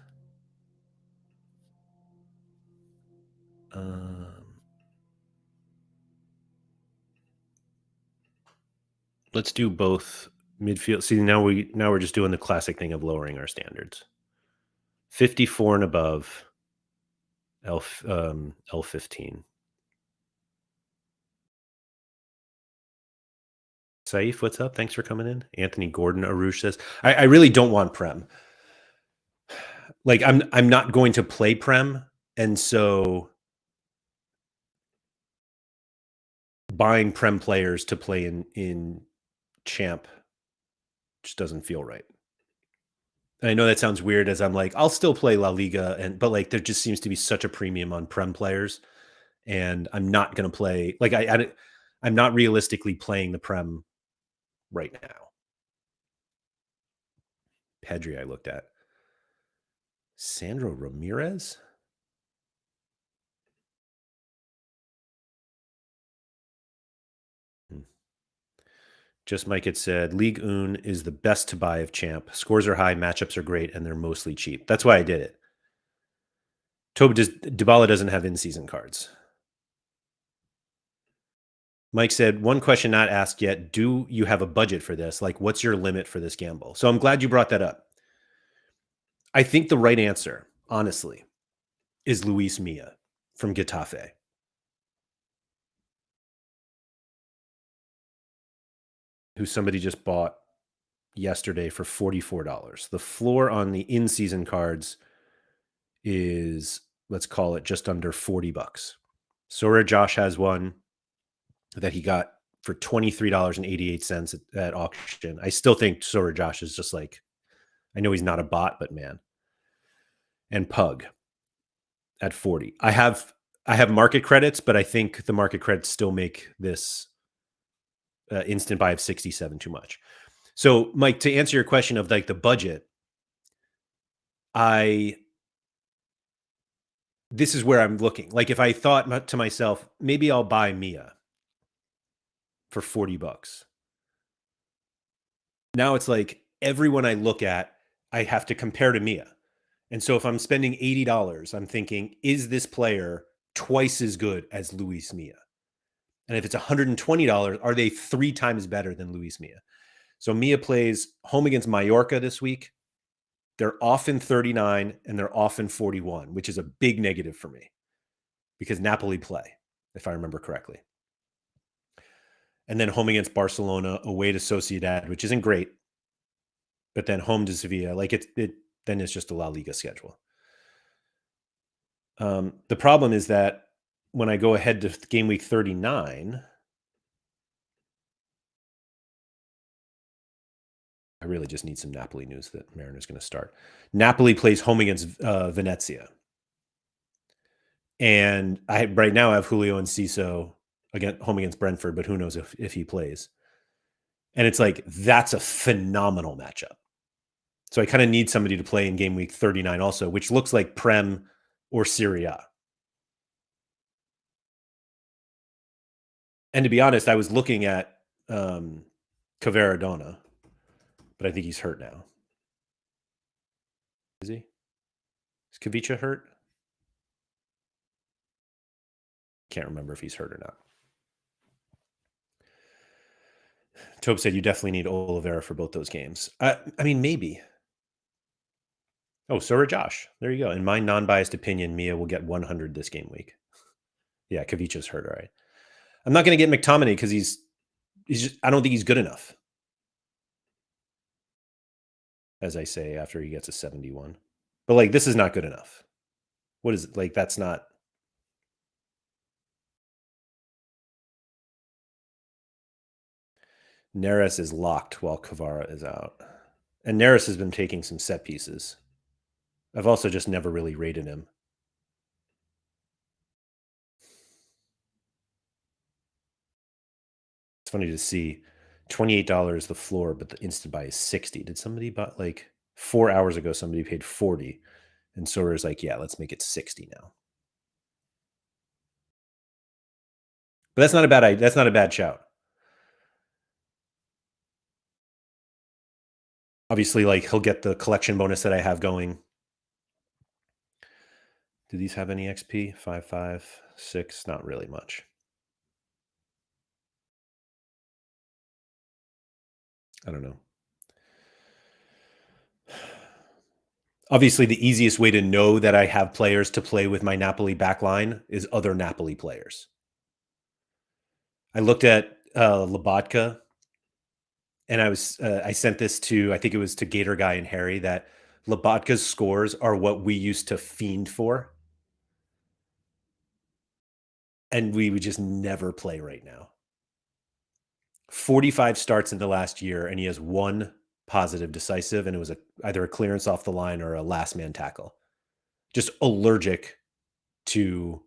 Let's do both midfield. See, now we're just doing the classic thing of lowering our standards. 54 and above, L15. Saif, what's up? Thanks for coming in. Anthony Gordon Arush says, I really don't want Prem. Like I'm not going to play Prem, and so buying Prem players to play in Champ just doesn't feel right. And I know that sounds weird as I'm like, I'll still play La Liga, but like there just seems to be such a premium on Prem players, and I'm not going to play like I'm not realistically playing the Prem right now. Pedri, I looked at. Sandro Ramirez? Just Mike had said, League Un is the best to buy of Champ. Scores are high, matchups are great, and they're mostly cheap. That's why I did it. Dybala doesn't have in-season cards. Mike said, one question not asked yet. Do you have a budget for this? Like, what's your limit for this gamble? So I'm glad you brought that up. I think the right answer, honestly, is Luis Milla from Getafe. Who somebody just bought yesterday for $44. The floor on the in-season cards is, let's call it just under $40. Sorare Josh has one that he got for $23.88 at auction. I still think Sorare Josh is just like, I know he's not a bot, but man. And Pug at 40. I have market credits, but I think the market credits still make this instant buy of 67 too much. So, Mike, to answer your question of like the budget, this is where I'm looking. Like if I thought to myself, maybe I'll buy Mia for $40. Now it's like everyone I look at, I have to compare to Mia. And so if I'm spending $80, I'm thinking, is this player twice as good as Luis Mia? And if it's $120, are they 3 times better than Luis Mia? So Mia plays home against Mallorca this week. They're off in 39 and they're off in 41, which is a big negative for me because Napoli play, if I remember correctly. And then home against Barcelona, away to Sociedad, which isn't great, but then home to Sevilla. Like then it's just a La Liga schedule. The problem is that when I go ahead to game week 39, I really just need some Napoli news that Marino's going to start. Napoli plays home against Venezia. And right now I have Julio and Ciso home against Brentford, but who knows if he plays. And it's like, that's a phenomenal matchup. So I kind of need somebody to play in game week 39 also, which looks like Prem or Serie A. And to be honest, I was looking at Cavaradona, but I think he's hurt now. Is he? Is Kavicha hurt? Can't remember if he's hurt or not. Tobe said you definitely need Oliveira for both those games. I mean, maybe. Oh, so are Josh. There you go. In my non-biased opinion, Mia will get 100 this game week. Yeah, Kavicha's hurt, all right. I'm not going to get McTominay because he's just, I don't think he's good enough. As I say, after he gets a 71. But like, this is not good enough. What is it? Like, that's not. Neres is locked while Kvara is out. And Neres has been taking some set pieces. I've also just never really rated him. It's funny to see $28 the floor, but the instant buy is 60. Did somebody buy like 4 hours ago? Somebody paid 40, and Sorare's like, yeah, let's make it 60 now. But that's not a bad. That's not a bad shout. Obviously, like he'll get the collection bonus that I have going. Do these have any XP? 5, 5, 6? Not really much. I don't know. Obviously, the easiest way to know that I have players to play with my Napoli backline is other Napoli players. I looked at Lobotka, and I sent this to, I think it was to Gator Guy and Harry, that Lobotka's scores are what we used to fiend for. And we would just never play right now. 45 starts in the last year, and he has 1 positive decisive, and it was either a clearance off the line or a last man tackle. Just allergic to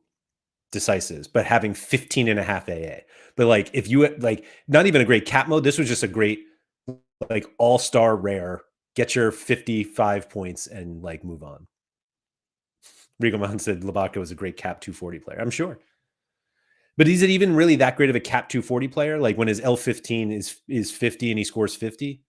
decisives, but having 15 and a half AA. But like, if you like, not even a great cap mode, this was just a great, like, all-star rare, get your 55 points and like move on. Rigo Mountain said Lobotka was a great cap 240 player. I'm sure. But is it even really that great of a cap 240 player? Like when his L15 is 50 and he scores 50?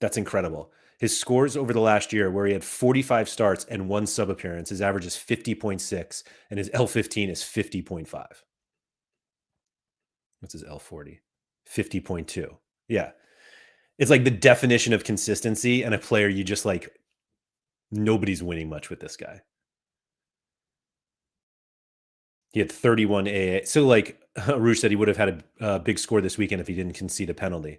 That's incredible. His scores over the last year, where he had 45 starts and 1 sub appearance, his average is 50.6, and his L15 is 50.5. What's his L40? 50.2. Yeah. It's like the definition of consistency, and a player you just like, nobody's winning much with this guy. He had 31 AA. So like Rouge said, he would have had a big score this weekend if he didn't concede a penalty.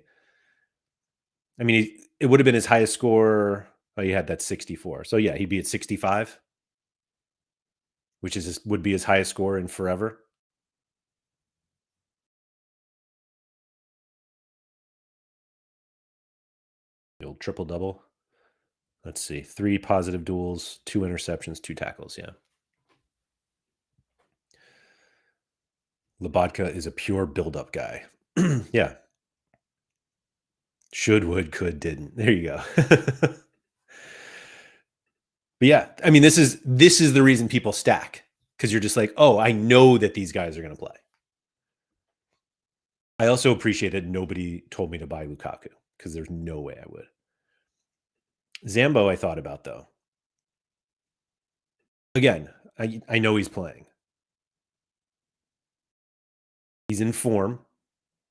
I mean, it would have been his highest score. Oh, he had that 64. So yeah, he'd be at 65, which would be his highest score in forever. The old triple double. Let's see. 3 positive duels, 2 interceptions, 2 tackles. Yeah. Lobotka is a pure build-up guy. Yeah. Should, would, could, didn't. There you go. But yeah, I mean, this is the reason people stack, because you're just like, oh, I know that these guys are going to play. I also appreciate that nobody told me to buy Lukaku, because there's no way I would. Zambo, I thought about, though. Again, I know he's playing. He's in form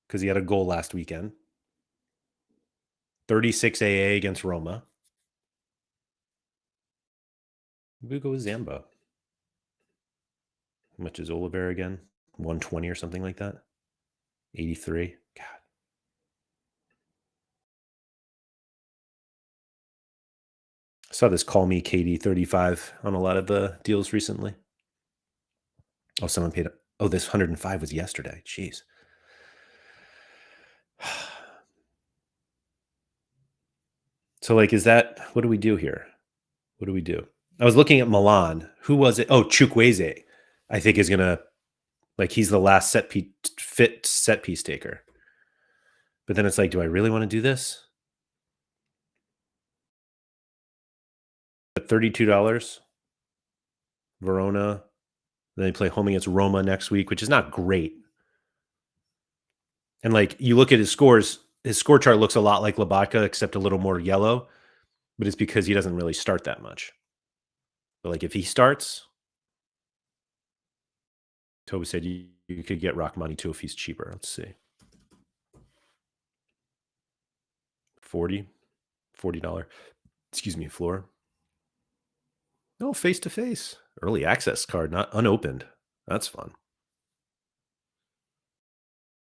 because he had a goal last weekend. 36 AA against Roma. We go with Zamba. How much is Oliver again? 120 or something like that? 83. God. I saw this call me Katie 35 on a lot of the deals recently. Oh, someone paid. Oh, this 105 was yesterday. Jeez. So, like, is that what do we do here? What do we do? I was looking at Milan. Who was it? Oh, Chukwueze. I think is gonna he's the last set piece taker. But then it's like, do I really want to do this? At $32, Verona. Then they play home against Roma next week, which is not great. And like you look at his scores, his score chart looks a lot like Lobotka, except a little more yellow. But it's because he doesn't really start that much. But like if he starts, Toby said you could get Rachmani too if he's cheaper. Let's see. 40 $40. Excuse me, floor. No, face to face. Early access card, not unopened. That's fun.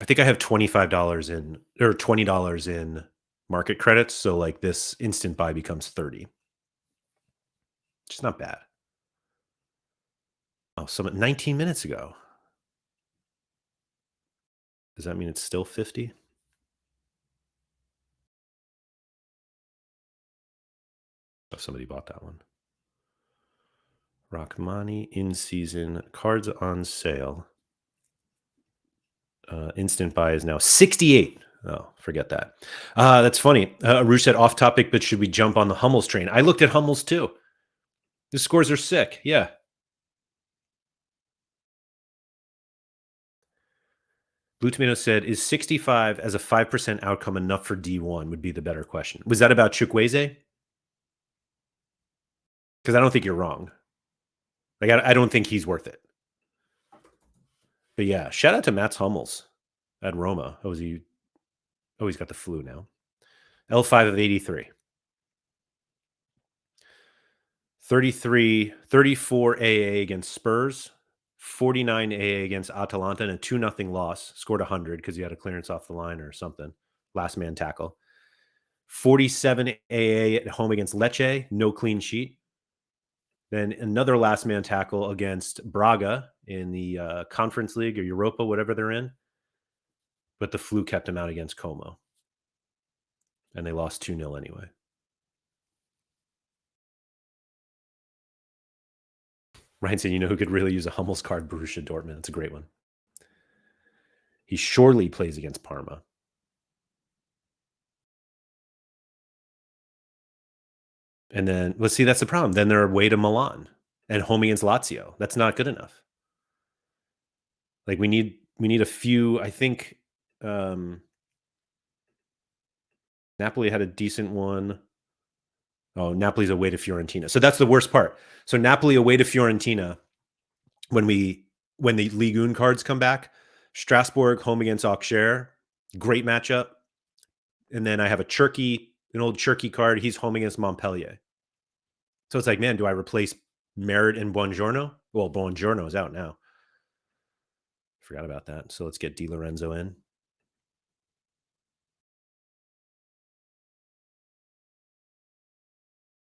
I think I have $25 in or $20 in market credits. So like this instant buy becomes 30. Which is not bad. Oh, so 19 minutes ago. Does that mean it's still 50? Oh, somebody bought that one. Rachmani in season cards on sale. Instant buy is now 68. Oh, forget that. That's funny. Arush said off topic, but should we jump on the Hummels train? I looked at Hummels too. The scores are sick. Yeah. Blue Tomato said, is 65 as a 5% outcome enough for D1 would be the better question. Was that about Chukwueze? Because I don't think you're wrong. Like, I don't think he's worth it. But yeah, shout out to Mats Hummels at Roma. Oh, he's got the flu now. L5 of 83. 34 AA against Spurs, 49 AA against Atalanta, and a 2-0 loss. Scored 100 because he had a clearance off the line or something. Last man tackle. 47 AA at home against Lecce, no clean sheet. Then another last man tackle against Braga in the Conference League or Europa, whatever they're in. But the flu kept him out against Como. And they lost 2-0 anyway. Ryan said, you know who could really use a Hummels card? Borussia Dortmund. It's a great one. He surely plays against Parma. And then, let's see, that's the problem. Then they're away to Milan and home against Lazio. That's not good enough. Like we need a few. I think Napoli had a decent one. Oh, Napoli's away to Fiorentina. So that's the worst part. So Napoli away to Fiorentina when the Ligue 1 cards come back. Strasbourg home against Auxerre. Great matchup. And then I have an old Cherky card. He's home against Montpellier. So it's like, man, do I replace Merritt and Buongiorno? Well, Buongiorno is out now. Forgot about that. So let's get Di Lorenzo in.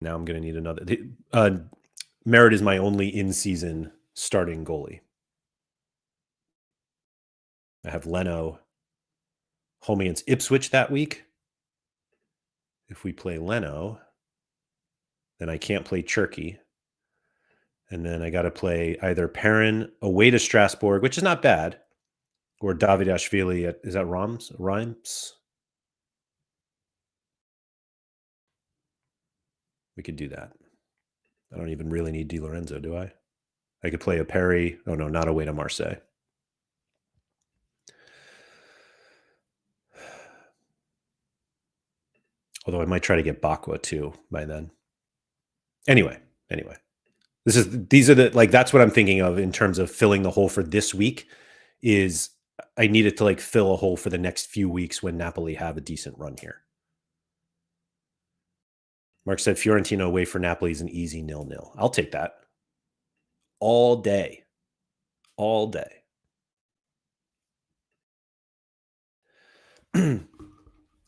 Now I'm going to need another. Merritt is my only in-season starting goalie. I have Leno home against Ipswich that week. If we play Leno, then I can't play Cherky. And then I got to play either Perrin away to Strasbourg, which is not bad, or Davidashvili at, is that Reims? We could do that. I don't even really need Di Lorenzo, do I? I could play a Perry. Oh, no, not away to Marseille. Although I might try to get Bakwa too by then. Anyway. These are the like that's what I'm thinking of in terms of filling the hole for this week is I needed to like fill a hole for the next few weeks when Napoli have a decent run here. Mark said Fiorentina away for Napoli is an easy 0-0. I'll take that all day, all day.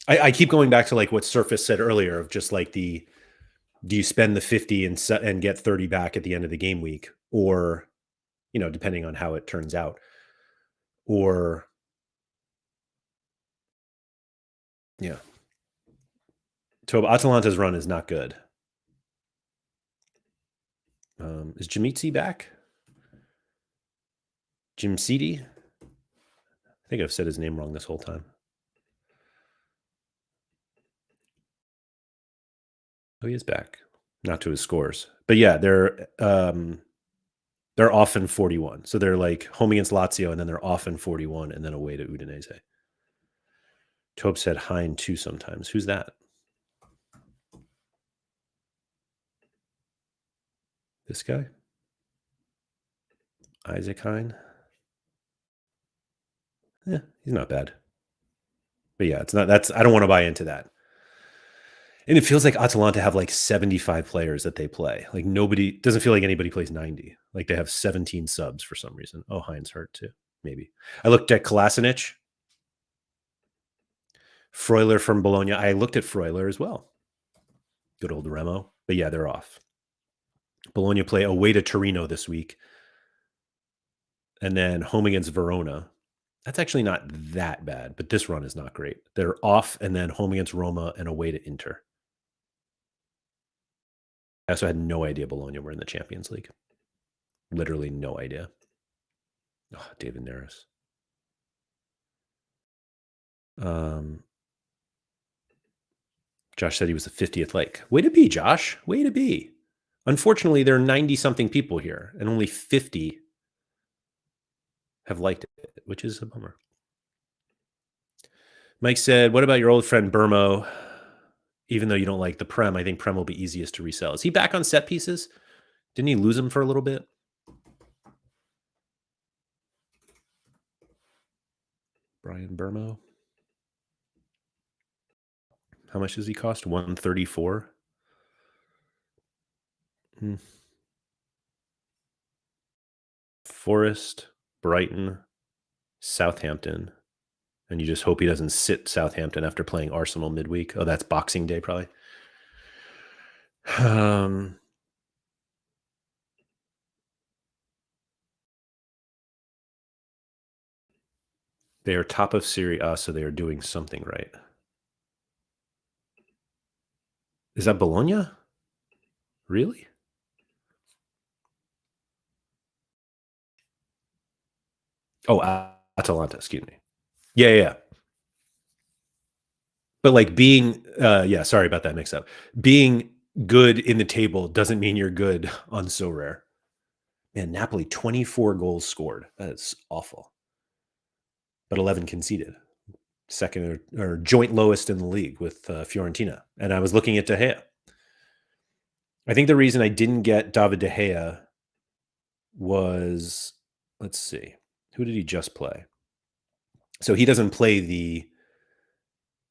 I keep going back to like what Surface said earlier of just like the do you spend the 50 and get 30 back at the end of the game week, or depending on how it turns out, or yeah. So Atalanta's run is not good. Is Jamitsi back? Jim Cedi? I think I've said his name wrong this whole time. Oh, he is back. Not to his scores. But yeah, they're off in 41. So they're like home against Lazio, and then they're off in 41, and then away to Udinese. Tobe said Hein too sometimes. Who's that? This guy? Isaac Hein? Yeah, he's not bad. But yeah, it's not I don't want to buy into that. And it feels like Atalanta have like 75 players that they play. Like doesn't feel like anybody plays 90. Like they have 17 subs for some reason. Oh, Heinz hurt too. Maybe. I looked at Kolasinac, Freuler from Bologna. I looked at Freuler as well. Good old Remo. But yeah, they're off. Bologna play away to Torino this week. And then home against Verona. That's actually not that bad, but this run is not great. They're off and then home against Roma and away to Inter. I also had no idea Bologna were in the Champions League. Literally no idea. Oh, David Neres. Josh said he was the 50th like. Way to be, Josh. Way to be. Unfortunately, there are 90-something people here, and only 50 have liked it, which is a bummer. Mike said, what about your old friend Burmo? Even though you don't like the Prem, I think Prem will be easiest to resell. Is he back on set pieces? Didn't he lose him for a little bit? Brian Burmo. How much does he cost? 134. Forest, Brighton, Southampton. And you just hope he doesn't sit Southampton after playing Arsenal midweek. Oh, that's Boxing Day probably. They are top of Serie A, so they are doing something right. Is that Bologna? Really? Oh, Atalanta, excuse me. Yeah. But like being, sorry about that mix up. Being good in the table doesn't mean you're good on Sorare. Man, Napoli, 24 goals scored. That is awful. But 11 conceded. Second or joint lowest in the league with Fiorentina. And I was looking at De Gea. I think the reason I didn't get David De Gea was, let's see, who did he just play? So he doesn't play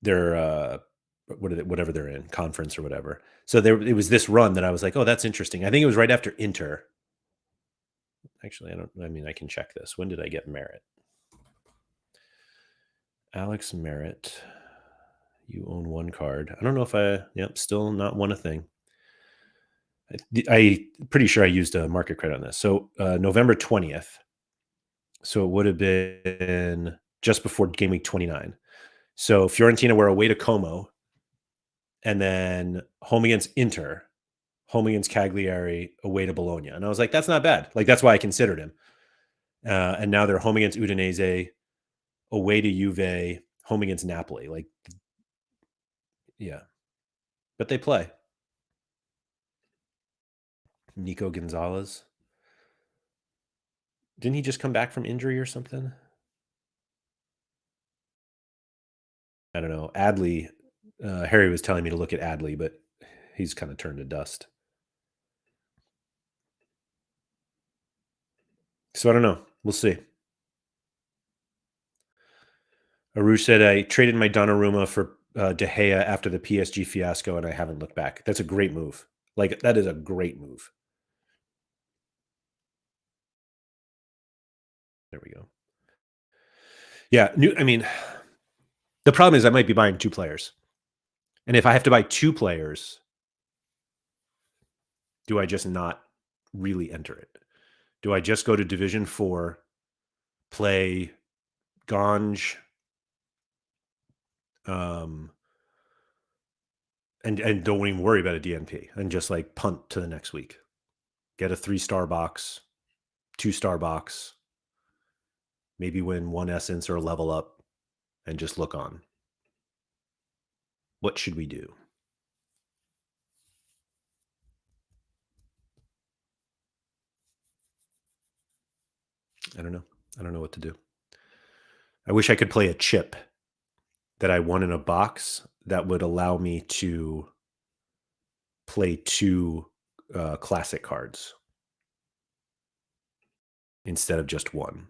their whatever they're in, conference or whatever. So it was this run that I was like, oh, that's interesting. I think it was right after Inter. Actually, I can check this. When did I get Merritt? Alex Merritt. You own one card. I don't know if still not won a thing. I pretty sure I used a market credit on this. So November 20th. So it would have been just before game week 29. So Fiorentina were away to Como, and then home against Inter, home against Cagliari, away to Bologna. And I was like, that's not bad. Like, that's why I considered him. And now they're home against Udinese, away to Juve, home against Napoli. Like, yeah. But they play. Nico Gonzalez. Didn't he just come back from injury or something? I don't know. Adley, Harry was telling me to look at Adley, but he's kind of turned to dust. So I don't know. We'll see. Arush said, I traded my Donnarumma for De Gea after the PSG fiasco, and I haven't looked back. That's a great move. Like, that is a great move. There we go. Yeah. I mean, the problem is I might be buying 2 players. And if I have to buy 2 players, do I just not really enter it? Do I just go to Division 4, play Ganj, um, and don't even worry about a DNP and just like punt to the next week? Get a 3-star box, 2-star box, maybe win 1 essence or a level up and just look on. What should we do? I don't know. I don't know what to do. I wish I could play a chip that I won in a box that would allow me to play 2 classic cards instead of just 1.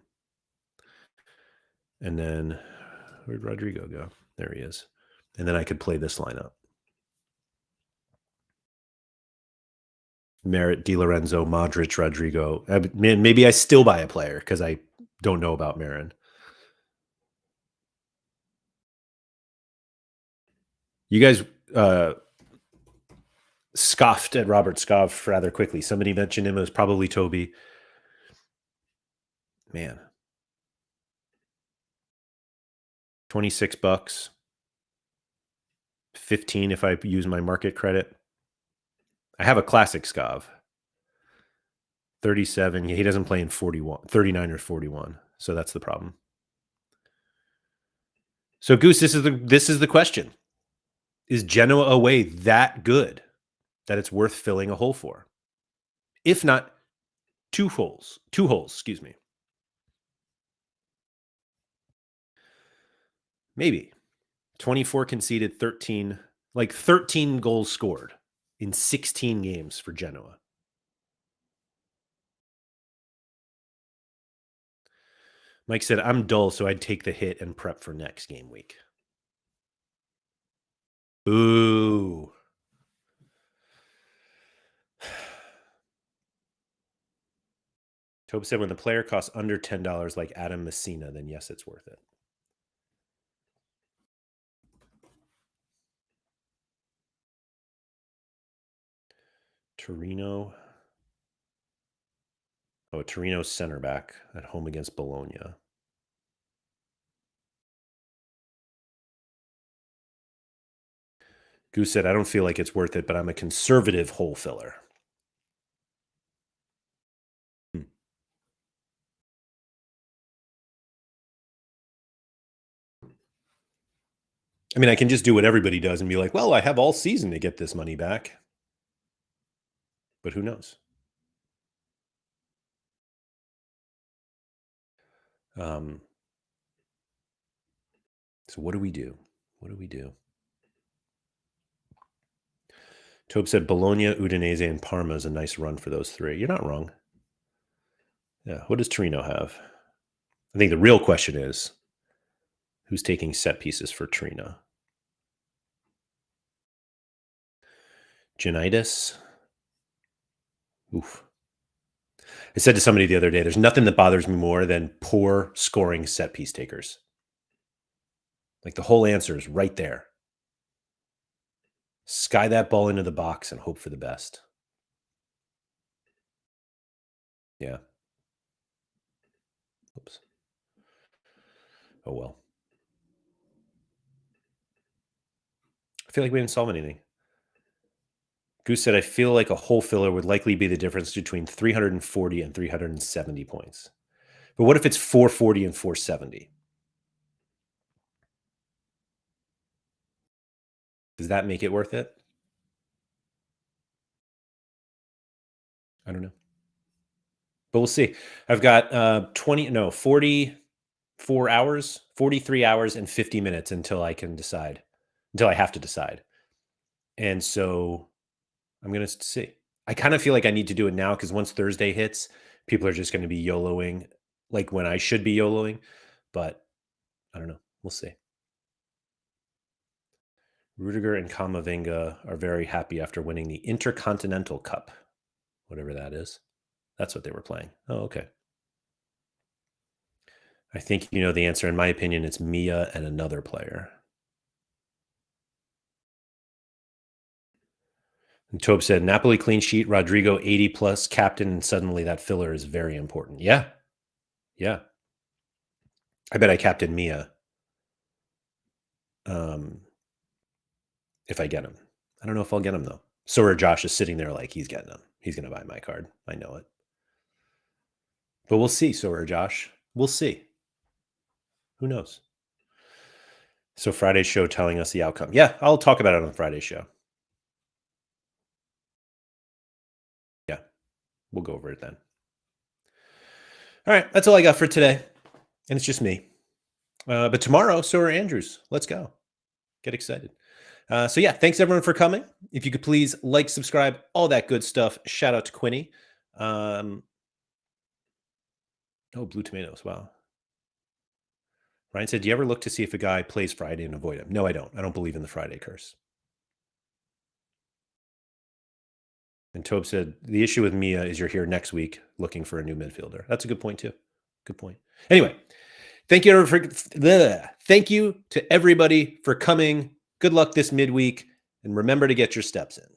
And then where'd Rodrigo go? There he is. And then I could play this lineup. Merritt, Di Lorenzo, Modric, Rodrigo. Maybe I still buy a player because I don't know about Marin. You guys scoffed at Robert Scoff rather quickly. Somebody mentioned him. It was probably Toby. Man. $26. 15 if I use my market credit. I have a classic Scav. 37. He doesn't play in 39 or 41. So that's the problem. So Goose, this is the question. Is Genoa away that good that it's worth filling a hole for? If not, 2 holes, excuse me. Maybe. 24 conceded, 13 goals scored in 16 games for Genoa. Mike said, I'm dull, so I'd take the hit and prep for next game week. Ooh. Tobe said, when the player costs under $10 like Adam Messina, then yes, it's worth it. Torino. Oh, Torino center back at home against Bologna. Goose said, I don't feel like it's worth it, but I'm a conservative hole filler. I mean, I can just do what everybody does and be like, well, I have all season to get this money back. But who knows? So what do we do? What do we do? Tobe said Bologna, Udinese, and Parma is a nice run for those 3. You're not wrong. Yeah. What does Torino have? I think the real question is, who's taking set pieces for Torino? Giannitis? Oof. I said to somebody the other day, there's nothing that bothers me more than poor scoring set piece takers. Like, the whole answer is right there. Sky that ball into the box and hope for the best. Yeah. Oops. Oh, well. I feel like we didn't solve anything. Goose said, I feel like a hole filler would likely be the difference between 340 and 370 points. But what if it's 440 and 470? Does that make it worth it? I don't know. But we'll see. I've got 44 hours, 43 hours and 50 minutes until I can decide, until I have to decide. And so I'm going to see. I kind of feel like I need to do it now because once Thursday hits, people are just going to be YOLOing like when I should be YOLOing, but I don't know. We'll see. Rudiger and Kamavinga are very happy after winning the Intercontinental Cup, whatever that is. That's what they were playing. Oh, okay. I think you know the answer. In my opinion, it's Mia and another player. And Tobe said, Napoli clean sheet, Rodrigo 80 plus, captain, and suddenly that filler is very important. Yeah. Yeah. I bet I captain Mia if I get him. I don't know if I'll get him, though. Sorare Josh is sitting there like he's getting him. He's going to buy my card. I know it. But we'll see, Sorare Josh. We'll see. Who knows? So Friday's show telling us the outcome. Yeah, I'll talk about it on Friday's show. Yeah, we'll go over it then. All right, that's all I got for today. And it's just me. But tomorrow, so are Andrews. Let's go. Get excited. So yeah, thanks everyone for coming. If you could please like, subscribe, all that good stuff. Shout out to Quinny. Oh, blue tomatoes. Wow. Ryan said, do you ever look to see if a guy plays Friday and avoid him? No, I don't. I don't believe in the Friday curse. And Tobe said, the issue with Mia is you're here next week looking for a new midfielder. That's a good point too. Good point. Anyway, thank you to everybody for coming. Good luck this midweek, and remember to get your steps in.